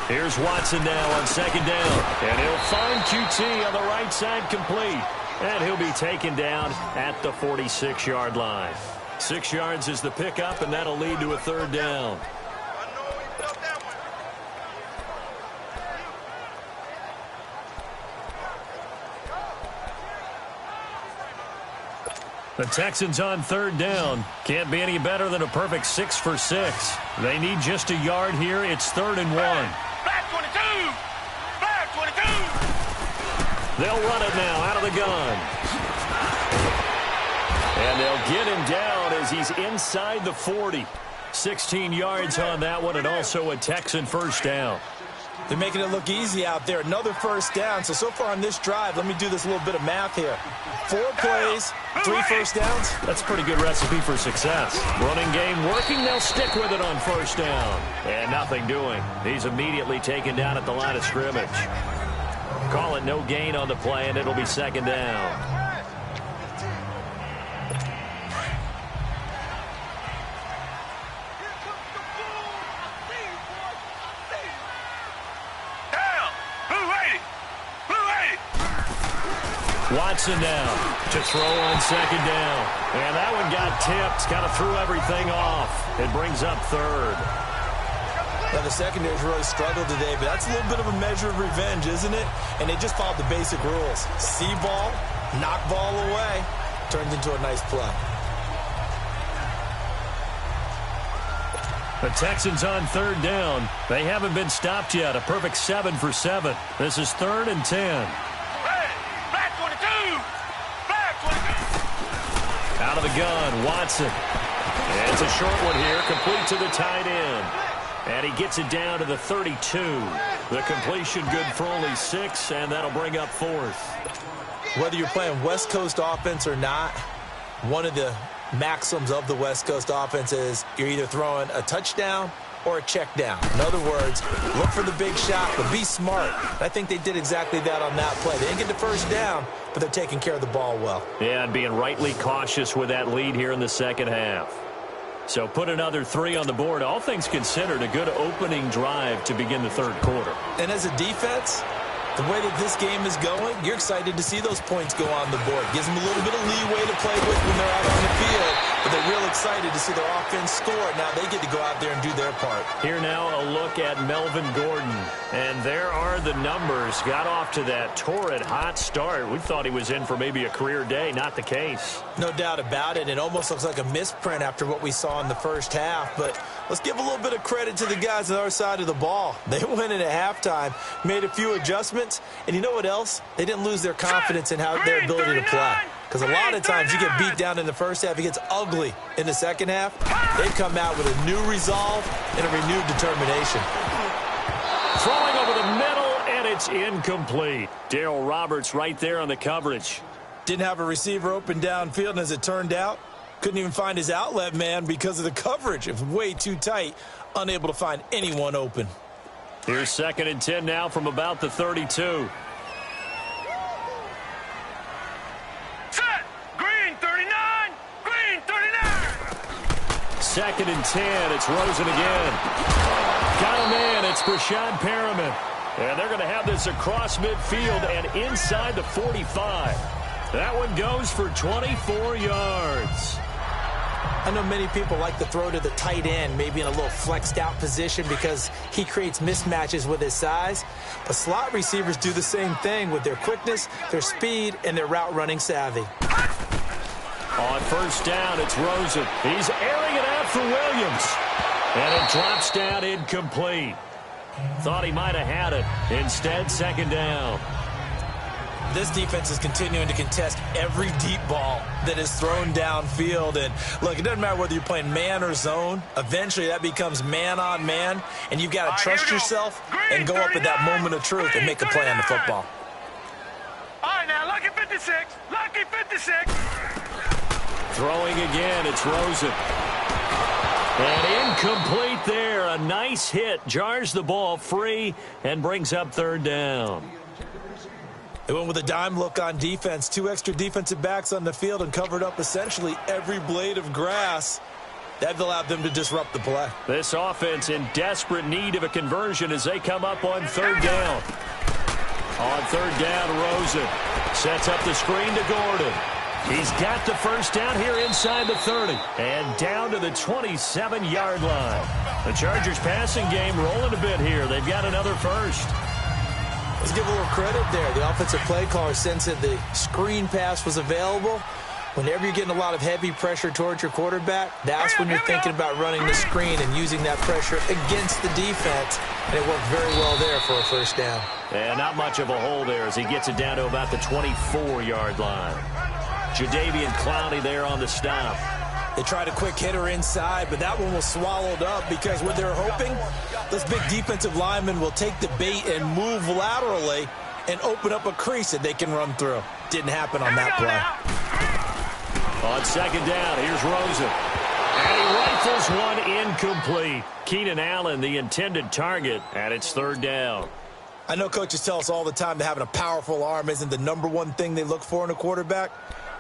Here's Watson now on second down, and he'll find QT on the right side complete. And he'll be taken down at the 46-yard line. 6 yards is the pickup, and that'll lead to a third down. The Texans on third down. Can't be any better than a perfect 6 for 6. They need just a yard here. It's 3rd and 1. Back 22! Back 22! They'll run it now out of the gun. And they'll get him down as he's inside the 40. 16 yards on that one, and also a Texan first down. They're making it look easy out there. Another first down. So far on this drive, let me do this little bit of math here. 4 plays, 3 first downs. That's a pretty good recipe for success. Running game working. They'll stick with it on first down. And nothing doing. He's immediately taken down at the line of scrimmage. Call it no gain on the play, and it'll be 2nd down. Watson now to throw on 2nd down. And that one got tipped. Kind of threw everything off. It brings up 3rd. Now, the secondary's really struggled today, but that's a little bit of a measure of revenge, isn't it? And they just followed the basic rules. See ball, knock ball away. Turns into a nice play. The Texans on 3rd down. They haven't been stopped yet. A perfect 7 for 7. This is 3rd and 10. Out of the gun, Watson. And it's a short one here, complete to the tight end. And he gets it down to the 32. The completion good for only 6, and that'll bring up 4th. Whether you're playing West Coast offense or not, one of the maxims of the West Coast offense is you're either throwing a touchdown or a check down. In other words, look for the big shot, but be smart. I think they did exactly that on that play. They didn't get the first down, but they're taking care of the ball well. Yeah, and being rightly cautious with that lead here in the second half. So put another 3 on the board. All things considered, a good opening drive to begin the 3rd quarter. And as a defense, the way that this game is going, you're excited to see those points go on the board. Gives them a little bit of leeway to play with when they're out on the field, but they're real excited to see their offense score. Now they get to go out there and do their part. Here now a look at Melvin Gordon. And there are the numbers. Got off to that torrid hot start. We thought he was in for maybe a career day. Not the case. No doubt about it. It almost looks like a misprint after what we saw in the first half. But let's give a little bit of credit to the guys on our side of the ball. They went in at halftime, made a few adjustments, and you know what else? They didn't lose their confidence in their ability to play. Because a lot of times you get beat down in the first half, it gets ugly in the second half. They've come out with a new resolve and a renewed determination. Throwing over the middle, and it's incomplete. Darryl Roberts right there on the coverage. Didn't have a receiver open downfield, and as it turned out, couldn't even find his outlet man because of the coverage. It was way too tight, unable to find anyone open. Here's 2nd and 10 now from about the 32. Set! Green 39! Green 39! 2nd and 10. It's Rosen again. Got him in. It's Brashad Perriman. And they're going to have this across midfield and inside the 45. That one goes for 24 yards. I know many people like to throw to the tight end, maybe in a little flexed out position because he creates mismatches with his size. But slot receivers do the same thing with their quickness, their speed, and their route running savvy. On first down, it's Rosen. He's airing it out for Williams. And it drops down incomplete. Thought he might have had it. Instead, 2nd down. This defense is continuing to contest every deep ball that is thrown downfield. And look, it doesn't matter whether you're playing man or zone. Eventually, that becomes man on man. And you've got to trust yourself and go up at that moment of truth and make a play on the football. All right, now, lucky 56. Lucky 56. Throwing again, it's Rosen. And incomplete there. A nice hit. Jars the ball free and brings up third down. They went with a dime look on defense. 2 extra defensive backs on the field and covered up essentially every blade of grass. That allowed them to disrupt the play. This offense in desperate need of a conversion as they come up on third down. On third down, Rosen sets up the screen to Gordon. He's got the first down here inside the 30 and down to the 27-yard line. The Chargers passing game rolling a bit here. They've got another first. Let's give a little credit there. The offensive play caller sensed that the screen pass was available. Whenever you're getting a lot of heavy pressure towards your quarterback, that's when you're thinking about running the screen and using that pressure against the defense. And it worked very well there for a first down. And not much of a hole there as he gets it down to about the 24-yard line. Jadeveon Clowney there on the stop. They tried a quick hitter inside, but that one was swallowed up because what they're hoping, those big defensive linemen will take the bait and move laterally and open up a crease that they can run through. Didn't happen on that play. On second down, here's Rosen. And he rifles one incomplete. Keenan Allen, the intended target, and it's third down. I know coaches tell us all the time that having a powerful arm isn't the #1 thing they look for in a quarterback.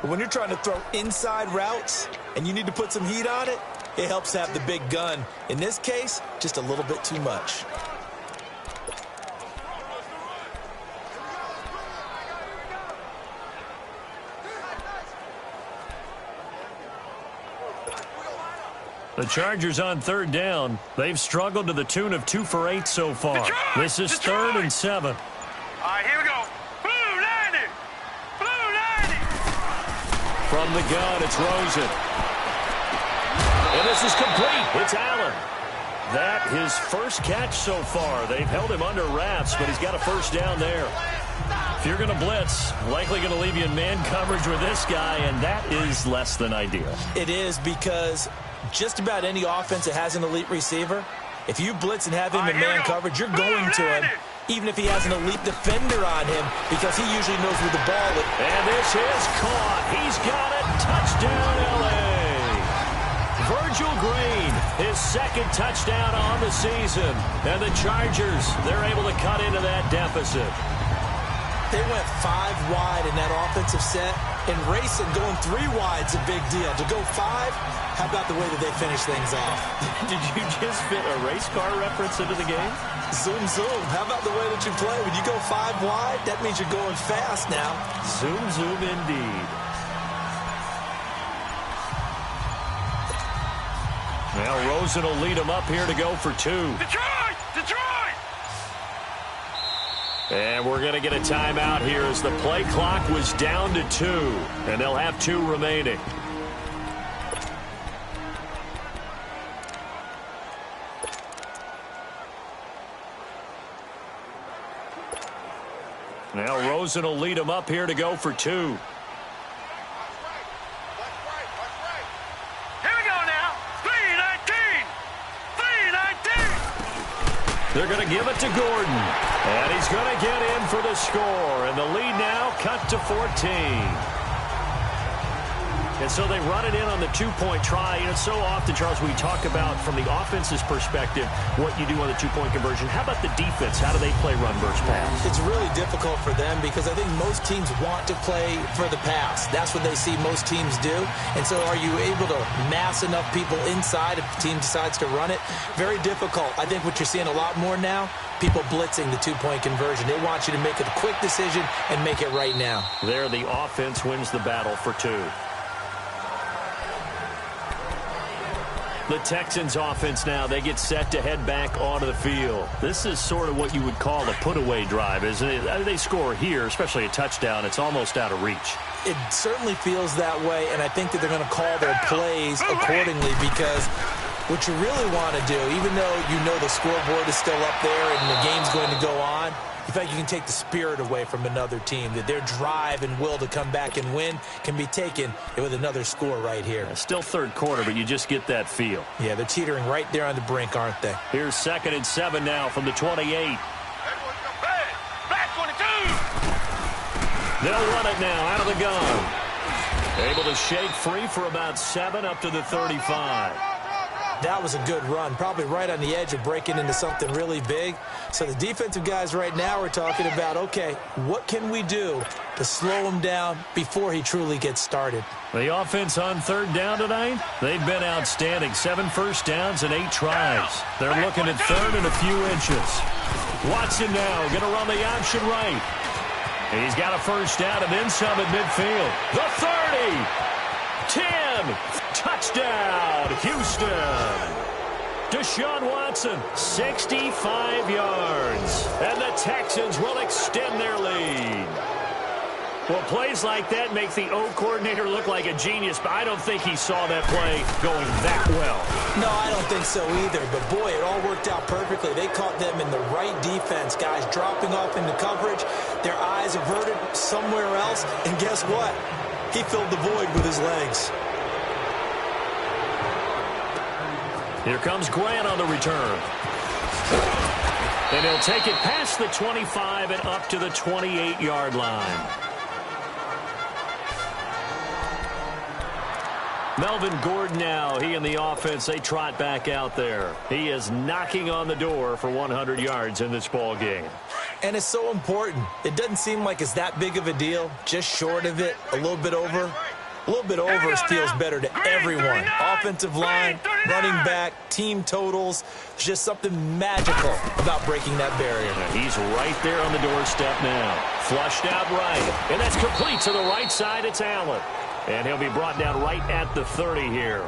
But when you're trying to throw inside routes and you need to put some heat on it, it helps to have the big gun. In this case, just a little bit too much. The Chargers on third down. They've struggled to the tune of 2 for 8 so far. This is third and 7. All right, here we go. Blue 90. Blue 90. From the gun, it's Rosen. And this is complete. It's Allen. That his first catch so far. They've held him under wraps, but he's got a first down there. If you're going to blitz, likely going to leave you in man coverage with this guy, and that is less than ideal. It is because just about any offense that has an elite receiver, if you blitz and have him in man coverage, you're going to him, even if he has an elite defender on him, because he usually knows where the ball is. And this is caught. He's got it. Touchdown, L.A. Virgil Green, his second touchdown on the season. And the Chargers, they're able to cut into that deficit. They went 5 wide in that offensive set, and racing going 3 wide's a big deal. To go 5, how about the way that they finish things off? Did you just fit a race car reference into the game? Zoom, zoom. How about the way that you play? When you go 5 wide, that means you're going fast now. Zoom, zoom indeed. Now Rosen will lead him up here to go for 2. Detroit! Detroit! And we're going to get a timeout here as the play clock was down to 2. And they'll have 2 remaining. Now Rosen will lead him up here to go for 2. Here we go now. 3-19. 3-19. They're going to give it to Gordon. And he's going to get in for the score. And the lead now cut to 14. And so they run it in on the 2-point try. You know, so often, Charles, we talk about from the offense's perspective what you do on the 2-point conversion. How about the defense? How do they play run versus pass? It's really difficult for them because I think most teams want to play for the pass. That's what they see most teams do. And so are you able to mass enough people inside if the team decides to run it? Very difficult. I think what you're seeing a lot more now, people blitzing the 2-point conversion. They want you to make a quick decision and make it right now. There, the offense wins the battle for 2. The Texans offense now, they get set to head back onto the field. This is sort of what you would call a put-away drive, isn't it? They score here, especially a touchdown. It's almost out of reach. It certainly feels that way, and I think that they're going to call their plays accordingly because what you really want to do, even though you know the scoreboard is still up there and the game's going to go on, in fact, you can take the spirit away from another team, that their drive and will to come back and win can be taken with another score right here. Still third quarter, but you just get that feel. Yeah, they're teetering right there on the brink, aren't they? Here's 2nd and 7 now from the 28. Back 22. They'll run it now out of the gun. Able to shake free for about 7 up to the 35. That was a good run, probably right on the edge of breaking into something really big. So the defensive guys right now are talking about, okay, what can we do to slow him down before he truly gets started? The offense on 3rd down tonight, they've been outstanding. 7 first downs and 8 tries. They're looking at 3rd and a few inches. Watson now going to run the option right. He's got a first down and then some at midfield. The 30, 10, touchdown, Houston. Deshaun Watson, 65 yards. And the Texans will extend their lead. Well, plays like that make the O coordinator look like a genius, but I don't think he saw that play going that well. No, I don't think so either. But, boy, it all worked out perfectly. They caught them in the right defense. Guys dropping off into coverage, their eyes averted somewhere else. And guess what? He filled the void with his legs. Here comes Grant on the return. And he'll take it past the 25 and up to the 28-yard line. Melvin Gordon now, he and the offense, they trot back out there. He is knocking on the door for 100 yards in this ball game. And it's so important. It doesn't seem like it's that big of a deal, just short of it, a little bit over. A little bit over feels better to everyone. Offensive line, running back, team totals. There's just something magical about breaking that barrier. And he's right there on the doorstep now. Flushed out right. And that's complete to the right side. It's Allen. And he'll be brought down right at the 30 here.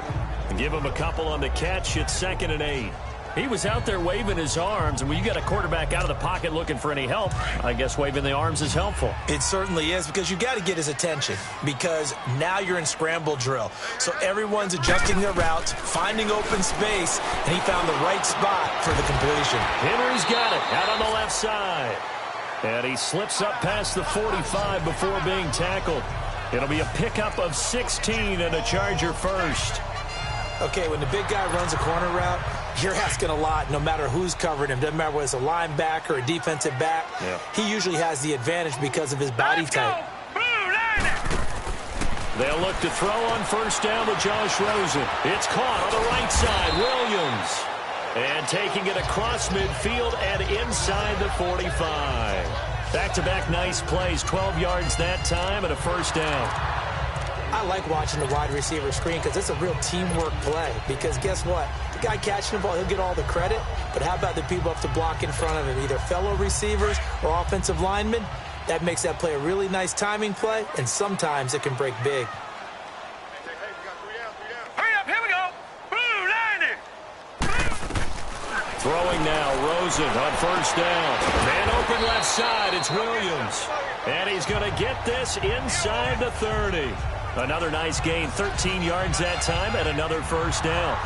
Give him a couple on the catch. It's 2nd and 8. He was out there waving his arms, and when you got a quarterback out of the pocket looking for any help, I guess waving the arms is helpful. It certainly is, because you got to get his attention, because now you're in scramble drill. So everyone's adjusting their routes, finding open space, and he found the right spot for the completion. Henry's got it out on the left side. And he slips up past the 45 before being tackled. It'll be a pickup of 16 and a Charger first. Okay, when the big guy runs a corner route, you're asking a lot no matter who's covering him. Doesn't matter whether it's a linebacker or a defensive back. Yeah. He usually has the advantage because of his body type. They'll look to throw on 1st down with Josh Rosen. It's caught on the right side. Williams. And taking it across midfield and inside the 45. Back-to-back nice plays. 12 yards that time and a 1st down. I like watching the wide receiver screen because it's a real teamwork play. Because guess what? The guy catching the ball, he'll get all the credit. But how about the people up to block in front of him? Either fellow receivers or offensive linemen. That makes that play a really nice timing play, and sometimes it can break big. Hurry up, here we go. Blue 90. Throwing now, Rosen on 1st down. Man open left side, it's Williams. And he's going to get this inside the 30. Another nice gain, 13 yards that time, and another 1st down.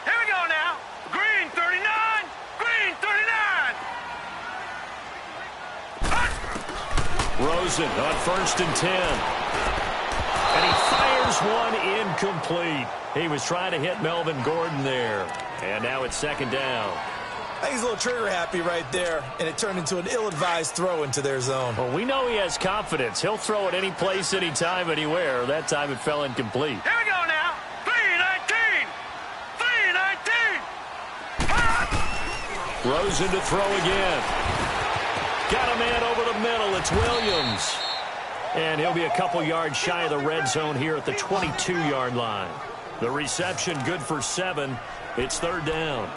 Here we go now. Green 39. Green 39. Rosen on 1st and 10. And he fires one incomplete. He was trying to hit Melvin Gordon there. And now it's 2nd down. I think he's a little trigger happy right there, and it turned into an ill-advised throw into their zone. Well, we know he has confidence. He'll throw it any place, anytime, anywhere. That time it fell incomplete. Here we go now. 319. 319. Rosen to throw again. Got a man over the middle. It's Williams. And he'll be a couple yards shy of the red zone here at the 22-yard line. The reception good for 7. It's 3rd down.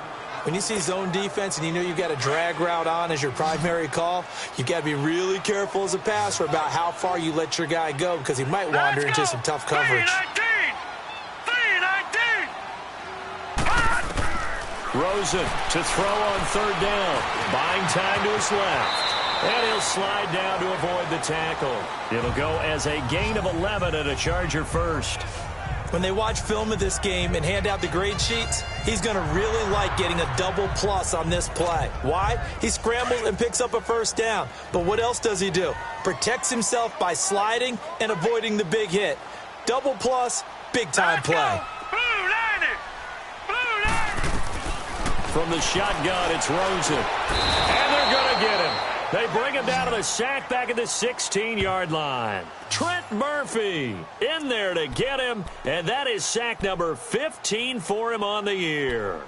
When you see zone defense and you know you've got a drag route on as your primary call, you've got to be really careful as a passer about how far you let your guy go because he might wander into some tough coverage. 319. Rosen to throw on 3rd down. Buying time to his left. And he'll slide down to avoid the tackle. It'll go as a gain of 11 and a Charger first. When they watch film of this game and hand out the grade sheets, he's going to really like getting a double plus on this play. Why? He scrambles and picks up a 1st down. But what else does he do? Protects himself by sliding and avoiding the big hit. Double plus, big-time play. Blue 90. Blue 90. From the shotgun, it's Rosen. And they're going to get him. They bring him down to the sack back at the 16-yard line. Trent Murphy in there to get him, and that is sack number 15 for him on the year.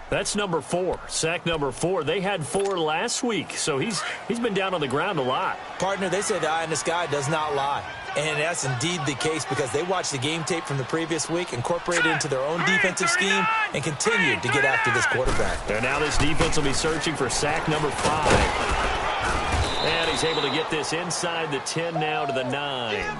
That's number 4, sack number 4. They had 4 last week, so he's been down on the ground a lot. Partner, they say the eye in the sky does not lie. And that's indeed the case because they watched the game tape from the previous week, incorporated it into their own defensive scheme, and continued to get after this quarterback. And now this defense will be searching for sack number 5. And he's able to get this inside the 10 now to the 9.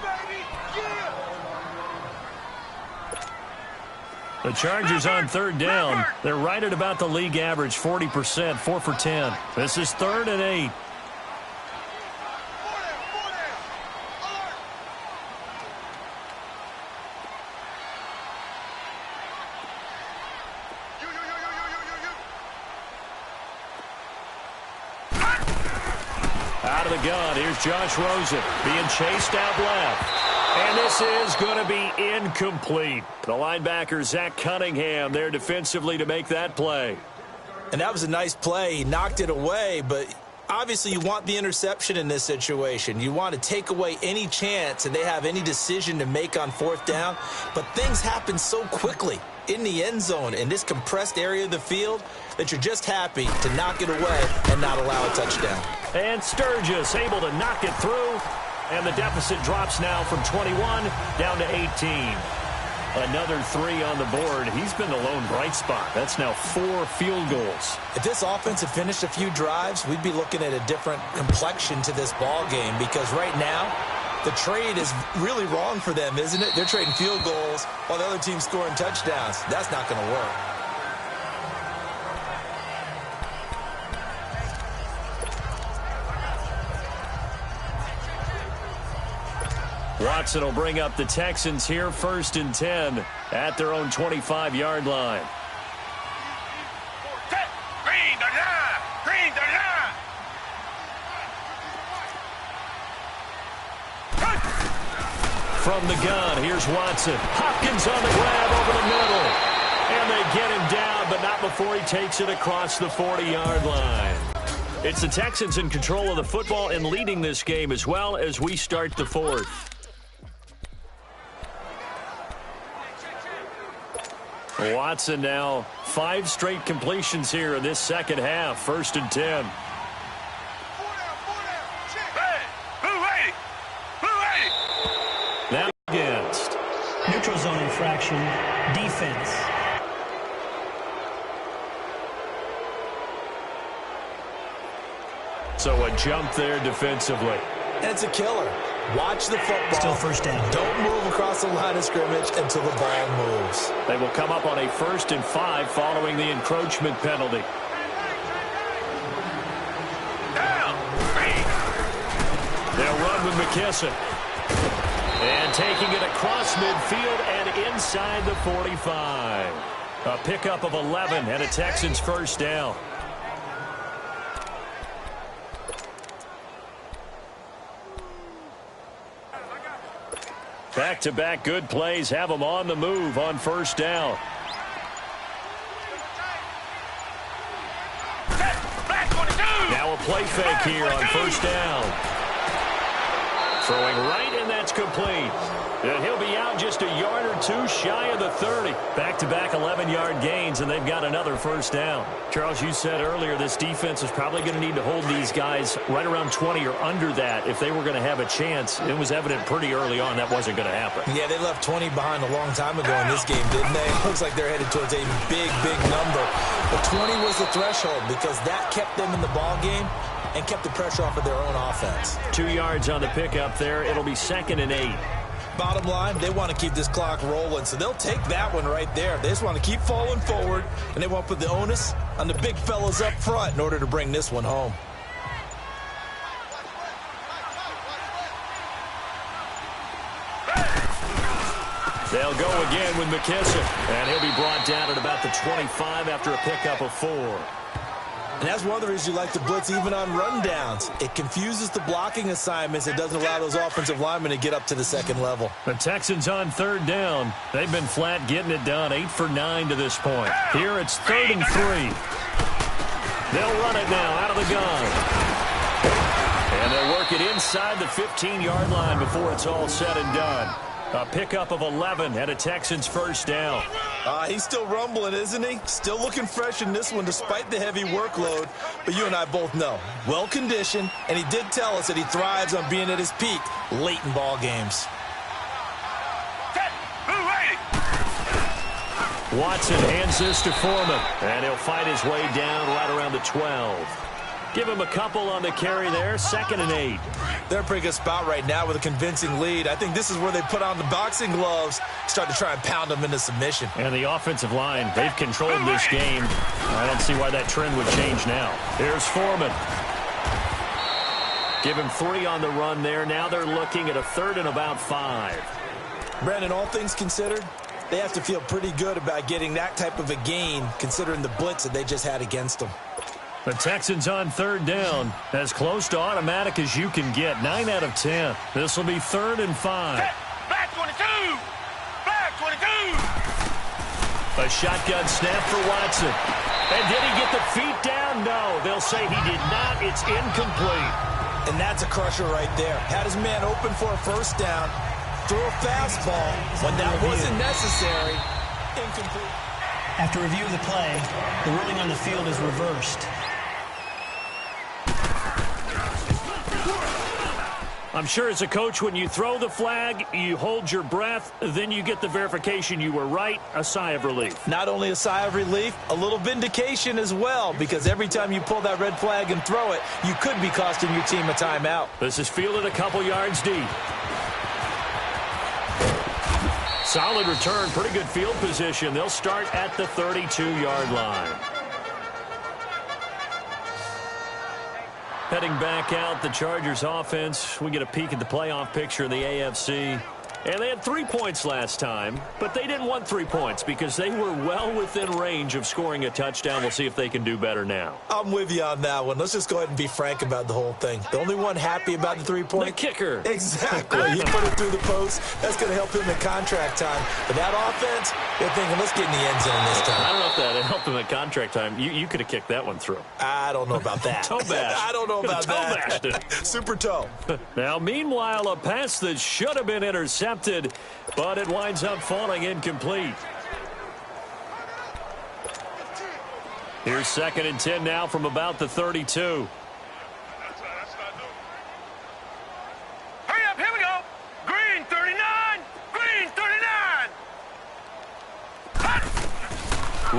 The Chargers on 3rd down. They're right at about the league average, 40%, 4 for 10. This is 3rd and 8. Out of the gun, here's Josh Rosen being chased out left. And this is going to be incomplete. The linebacker, Zach Cunningham, there defensively to make that play. And that was a nice play. He knocked it away, but obviously you want the interception in this situation. You want to take away any chance that they have any decision to make on 4th down. But things happen so quickly in the end zone in this compressed area of the field that you're just happy to knock it away and not allow a touchdown. And Sturgis able to knock it through. And the deficit drops now from 21 down to 18. Another 3 on the board. He's been the lone bright spot. That's now 4 field goals. If this offense had finished a few drives, we'd be looking at a different complexion to this ball game because right now, the trade is really wrong for them, isn't it? They're trading field goals while the other team's scoring touchdowns. That's not going to work. Watson will bring up the Texans here, 1st and 10 at their own 25-yard line. Green the line! Green the line! From the gun, here's Watson. Hopkins on the grab over the middle. And they get him down, but not before he takes it across the 40-yard line. It's the Texans in control of the football and leading this game as well as we start the 4th. Watson now 5 straight completions here in this second half. 1st and 10. Now against. Neutral zone infraction. Defense. So a jump there defensively. And it's a killer. Watch the football. Still 1st down. Don't move across the line of scrimmage until the ball moves. They will come up on a 1st and 5 following the encroachment penalty. They'll run with McKesson. And taking it across midfield and inside the 45. A pickup of 11 and a Texans 1st down. Back-to-back good plays have them on the move on 1st down. Now a play fake here on 1st down. Throwing right, and that's complete. And he'll be out just a yard or 2 shy of the 30. Back-to-back 11-yard gains, and they've got another 1st down. Charles, you said earlier this defense is probably going to need to hold these guys right around 20 or under that if they were going to have a chance. It was evident pretty early on that wasn't going to happen. Yeah, they left 20 behind a long time ago in this game, didn't they? It looks like they're headed towards a big, big number. But 20 was the threshold because that kept them in the ball game and kept the pressure off of their own offense. 2 yards on the pickup there. It'll be 2nd and 8. Bottom line, they want to keep this clock rolling, so they'll take that one right there. They just want to keep falling forward, and they want to put the onus on the big fellas up front in order to bring this one home. They'll go again with McKesson, and he'll be brought down at about the 25 after a pickup of 4. And that's one of the reasons you like to blitz even on rundowns. It confuses the blocking assignments. It doesn't allow those offensive linemen to get up to the second level. The Texans on third down. They've been flat getting it done. 8 for 9 to this point. Here it's 3rd and 3. They'll run it now out of the gun. And they'll work it inside the 15-yard line before it's all said and done. A pickup of 11 and a Texans first down. He's still rumbling, isn't he? Still looking fresh in this one despite the heavy workload. But you and I both know, well-conditioned, and he did tell us that he thrives on being at his peak late in ball games. Watson hands this to Foreman, and he'll fight his way down right around the 12. Give him a couple on the carry there, 2nd and 8. They're in a pretty good spot right now with a convincing lead. I think this is where they put on the boxing gloves, start to try and pound them into submission. And the offensive line, they've controlled this game. I don't see why that trend would change now. Here's Foreman. Give him 3 on the run there. Now they're looking at a 3rd and about 5. Brandon, all things considered, they have to feel pretty good about getting that type of a gain considering the blitz that they just had against them. The Texans on 3rd down, as close to automatic as you can get. 9 out of 10. This will be 3rd and 5. Back 22! Back 22! A shotgun snap for Watson. And did he get the feet down? No. They'll say he did not. It's incomplete. And that's a crusher right there. Had his man open for a first down. Threw a fastball when that wasn't necessary. Incomplete. After review of the play, the ruling on the field is reversed. I'm sure as a coach, when you throw the flag, you hold your breath, then you get the verification you were right, a sigh of relief. Not only a sigh of relief, a little vindication as well, because every time you pull that red flag and throw it, you could be costing your team a timeout. This is fielded a couple yards deep. Solid return, pretty good field position. They'll start at the 32-yard line. Heading back out, the Chargers offense. We get a peek at the playoff picture of the AFC. And they had 3 points last time, but they didn't want 3 points because they were well within range of scoring a touchdown. We'll see if they can do better now. I'm with you on that one. Let's just go ahead and be frank about the whole thing. The only one happy about the 3-point? The kicker. Exactly. He put it through the post. That's going to help him in contract time. But that offense, they're thinking, let's get in the end zone this time. I don't know if that helped him at contract time. You could have kicked that one through. I don't know about that. Toe bash. I don't know about that. Toe bashed it. Super toe. Now, meanwhile, a pass that should have been intercepted, but it winds up falling incomplete. Here's 2nd and 10 now from about the 32. Hurry up, here we go. Green 39. Green 39.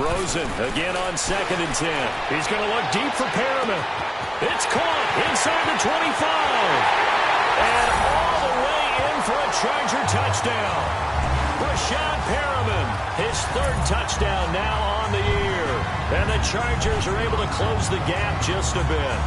Rosen again on 2nd and 10. He's going to look deep for Perriman. It's caught inside the 25. And all the way in for a Charger touchdown. Rashad Perriman, his 3rd touchdown now on the year. And the Chargers are able to close the gap just a bit.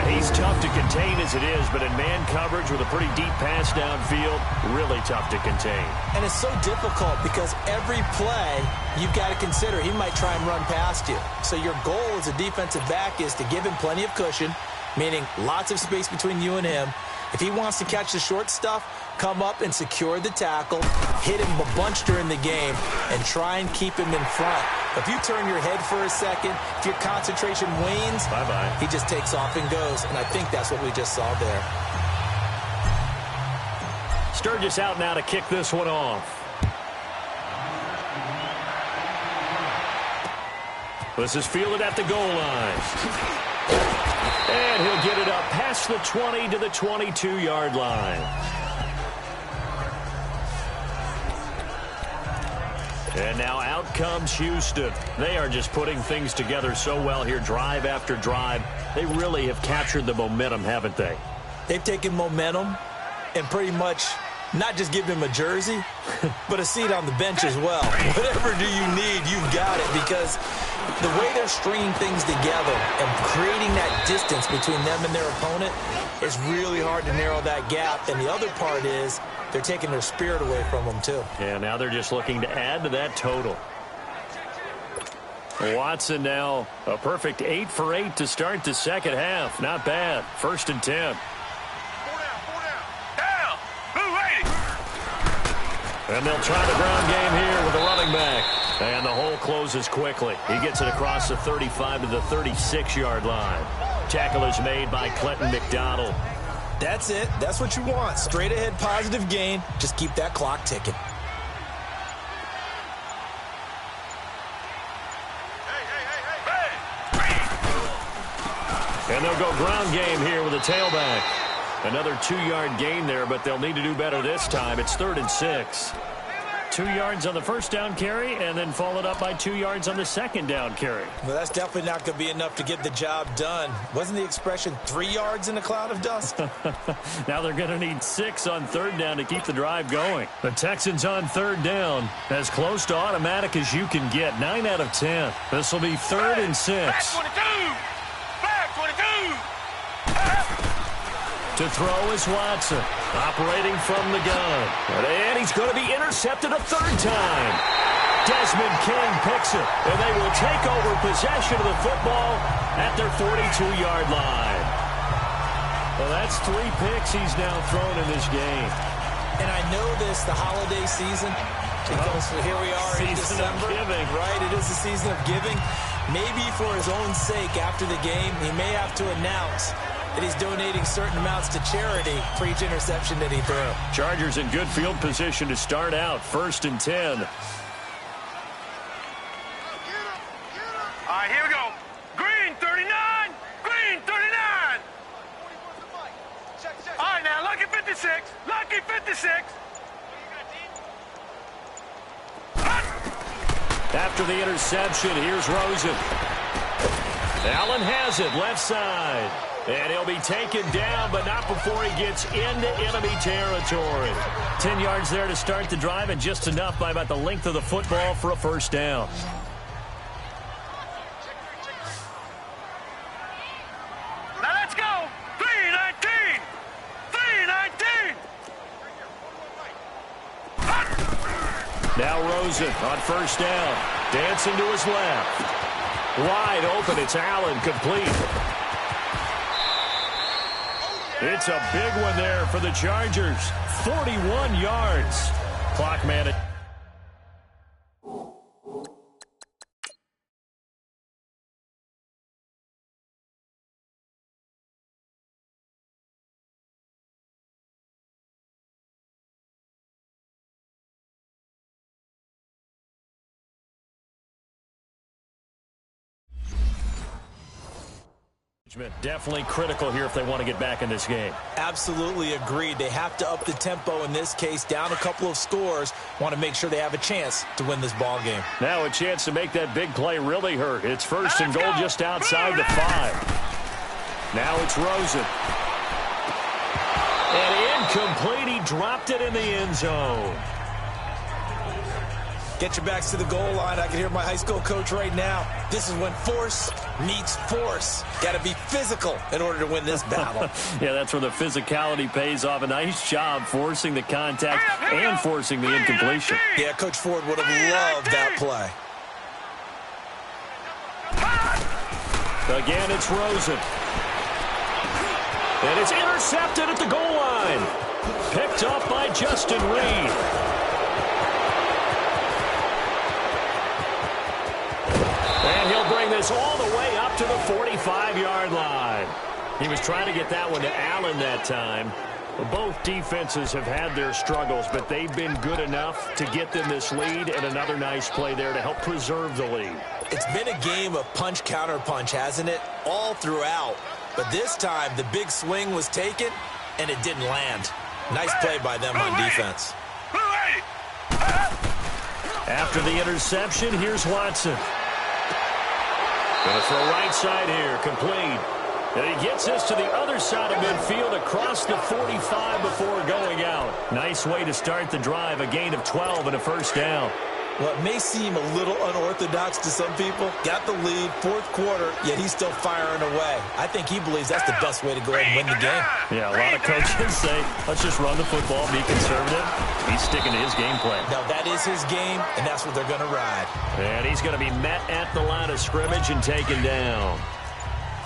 He's tough to contain as it is, but in man coverage with a pretty deep pass downfield, really tough to contain. And it's so difficult because every play you've got to consider he might try and run past you. So your goal as a defensive back is to give him plenty of cushion, meaning lots of space between you and him. If he wants to catch the short stuff, come up and secure the tackle, hit him a bunch during the game, and try and keep him in front. If you turn your head for a second, if your concentration wanes, bye-bye. He just takes off and goes, and I think that's what we just saw there. Sturgis out now to kick this one off. This is fielded at the goal line. And he'll get it up past the 20 to the 22-yard line. And now out comes Houston. They are just putting things together so well here, drive after drive. They really have captured the momentum, haven't they? They've taken momentum and pretty much not just give him a jersey, but a seat on the bench as well. Whatever do you need, you've got it, because the way they're stringing things together and creating that distance between them and their opponent is really hard to narrow that gap. And the other part is they're taking their spirit away from them, too. Yeah, now they're just looking to add to that total. Watson now a perfect 8 for 8 to start the second half. Not bad. 1st and 10. Down. Blue 80. And they'll try the ground game here with the running back. And the hole closes quickly. He gets it across the 35 to the 36-yard line. Tackle is made by Clinton McDonald. That's it. That's what you want. Straight ahead positive gain. Just keep that clock ticking. And they'll go ground game here with a tailback. Another 2-yard gain there, but they'll need to do better this time. It's 3rd and 6. 2 yards on the first down carry, and then followed up by 2 yards on the second down carry. Well, that's definitely not going to be enough to get the job done. Wasn't the expression 3 yards in a cloud of dust? Now they're going to need 6 on 3rd down to keep the drive going. The Texans on 3rd down, as close to automatic as you can get. 9 out of 10. This will be 3rd and 6. Back 22. Back 22. To throw is Watson, operating from the gun. And he's going to be intercepted a 3rd time. Desmond King picks it, and they will take over possession of the football at their 42-yard line. Well, that's 3 picks he's now thrown in this game. And I know this, the holiday season, because here we are in December. Giving. Right, it is the season of giving. Maybe for his own sake after the game, he may have to announce that he's donating certain amounts to charity for each interception that he threw. Chargers in good field position to start out. 1st and 10. All right, here we go. Green 39. Green 39. All right, now, lucky 56. Lucky 56. After the interception, here's Rosen. Allen has it, left side. And he'll be taken down, but not before he gets into enemy territory. 10 yards there to start the drive, and just enough by about the length of the football for a 1st down. Now let's go. 319. 319. Now Rosen on 1st down. Dancing to his left. Wide open, it's Allen, complete. It's a big one there for the Chargers. 41 yards. Clock managed. Definitely critical here if they want to get back in this game. Absolutely agreed. They have to up the tempo in this case, down a couple of scores. Want to make sure they have a chance to win this ball game. Now a chance to make that big play really hurt. It's 1st and goal just outside the 5. Now it's Rosen. And incomplete. He dropped it in the end zone. Get your backs to the goal line. I can hear my high school coach right now. This is when force meets force. Got to be physical in order to win this battle. Yeah, that's where the physicality pays off. A nice job forcing the contact and forcing the incompletion. Yeah, Coach Ford would have loved that play. Again, it's Rosen. And it's intercepted at the goal line. Picked off by Justin Reed. And he'll bring this all the way up to the 45-yard line. He was trying to get that one to Allen that time. Both defenses have had their struggles, but they've been good enough to get them this lead, and another nice play there to help preserve the lead. It's been a game of punch-counter-punch, hasn't it? All throughout. But this time, the big swing was taken, and it didn't land. Nice play by them on defense. After the interception, here's Watson. Going to throw right side here, complete. And he gets this to the other side of midfield across the 45 before going out. Nice way to start the drive, a gain of 12 and a 1st down. What may seem a little unorthodox to some people, got the lead, fourth quarter, yet he's still firing away. I think he believes that's the best way to go ahead and win the game. Yeah, a lot of coaches say, let's just run the football, be conservative. He's sticking to his game plan. Now, that is his game, and that's what they're going to ride. And he's going to be met at the line of scrimmage and taken down.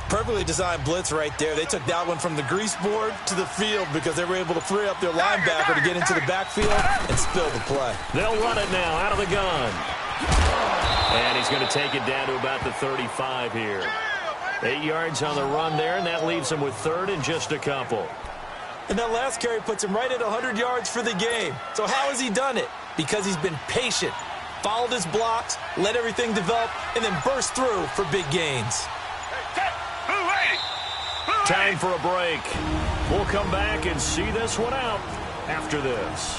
Perfectly designed blitz right there. They took that one from the grease board to the field because they were able to free up their linebacker to get into the backfield and spill the play. They'll run it now out of the gun. And he's going to take it down to about the 35 here. 8 yards on the run there, and that leaves him with third and just a couple. And that last carry puts him right at 100 yards for the game. So how has he done it? Because he's been patient, followed his blocks, let everything develop, and then burst through for big gains. Time for a break. We'll come back and see this one out after this.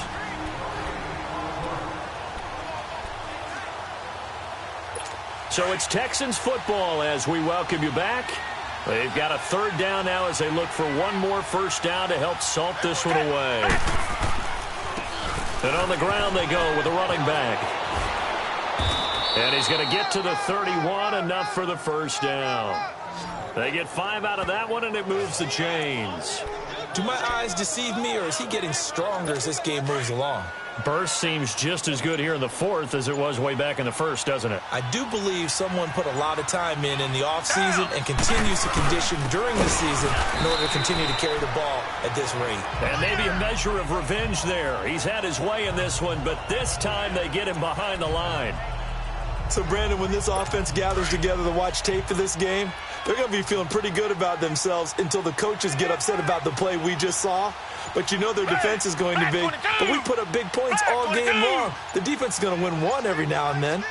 So it's Texans football as we welcome you back. They've got a third down now as they look for one more first down to help salt this one away. And on the ground they go with a running back. And he's going to get to the 31, enough for the first down. They get 5 out of that one, and it moves the chains. Do my eyes deceive me, or is he getting stronger as this game moves along? Burst seems just as good here in the fourth as it was way back in the first, doesn't it? I do believe someone put a lot of time in the offseason and continues to condition during the season in order to continue to carry the ball at this rate. And maybe a measure of revenge there. He's had his way in this one, but this time they get him behind the line. So, Brandon, when this offense gathers together to watch tape for this game, they're going to be feeling pretty good about themselves until the coaches get upset about the play we just saw. But you know their defense is going to be. But we put up big points all game long. The defense is going to win one every now and then.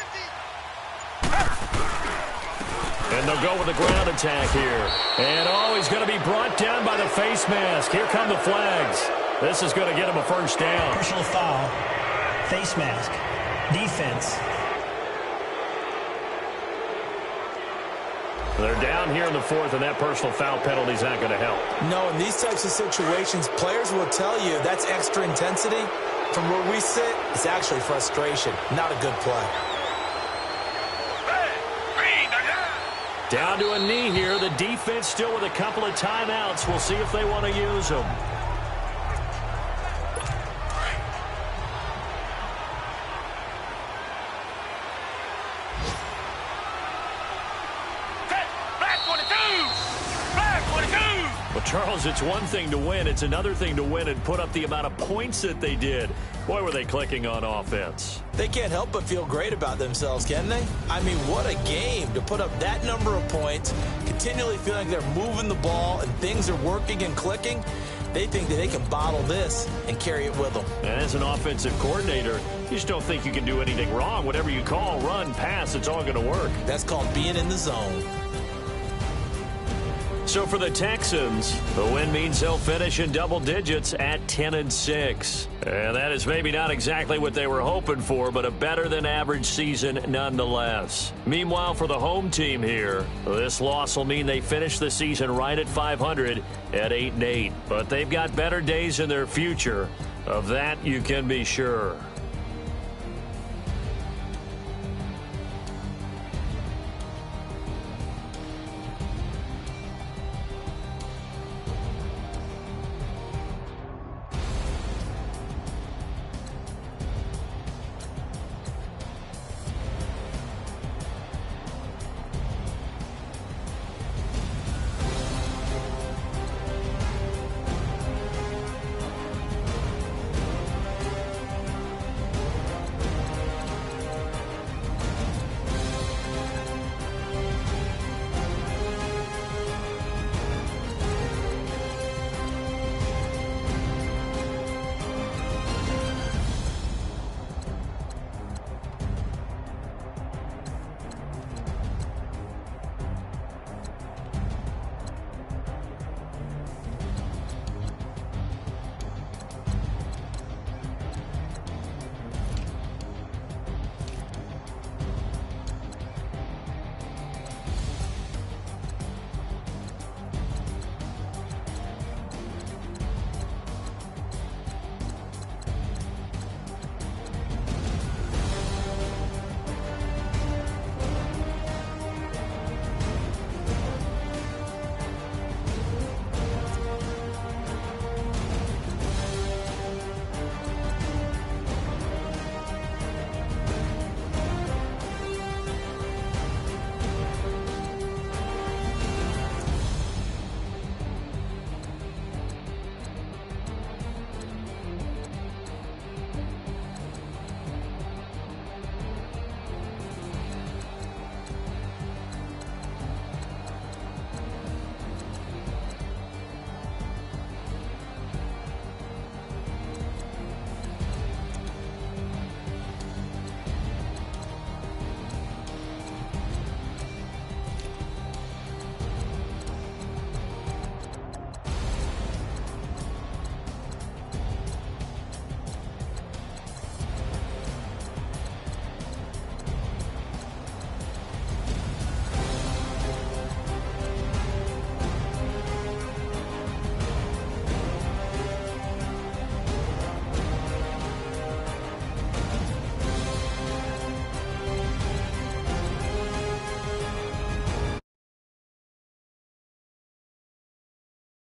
And they'll go with the ground attack here. And, he's going to be brought down by the face mask. Here come the flags. This is going to get him a first down. Personal foul, face mask, defense. They're down here in the fourth, and that personal foul penalty is not going to help. No, in these types of situations, players will tell you that's extra intensity. From where we sit, it's actually frustration, not a good play. Down to a knee here. The defense still with a couple of timeouts. We'll see if they want to use them. Well, Charles, it's one thing to win. It's another thing to win and put up the amount of points that they did. Boy, were they clicking on offense. They can't help but feel great about themselves, can they? I mean, what a game to put up that number of points, continually feeling like they're moving the ball and things are working and clicking. They think that they can bottle this and carry it with them. And as an offensive coordinator, you just don't think you can do anything wrong. Whatever you call, run, pass, it's all going to work. That's called being in the zone. So for the Texans, the win means they'll finish in double digits at 10-6. And that is maybe not exactly what they were hoping for, but a better-than-average season nonetheless. Meanwhile, for the home team here, this loss will mean they finish the season right at 500 at 8-8. But they've got better days in their future. Of that, you can be sure.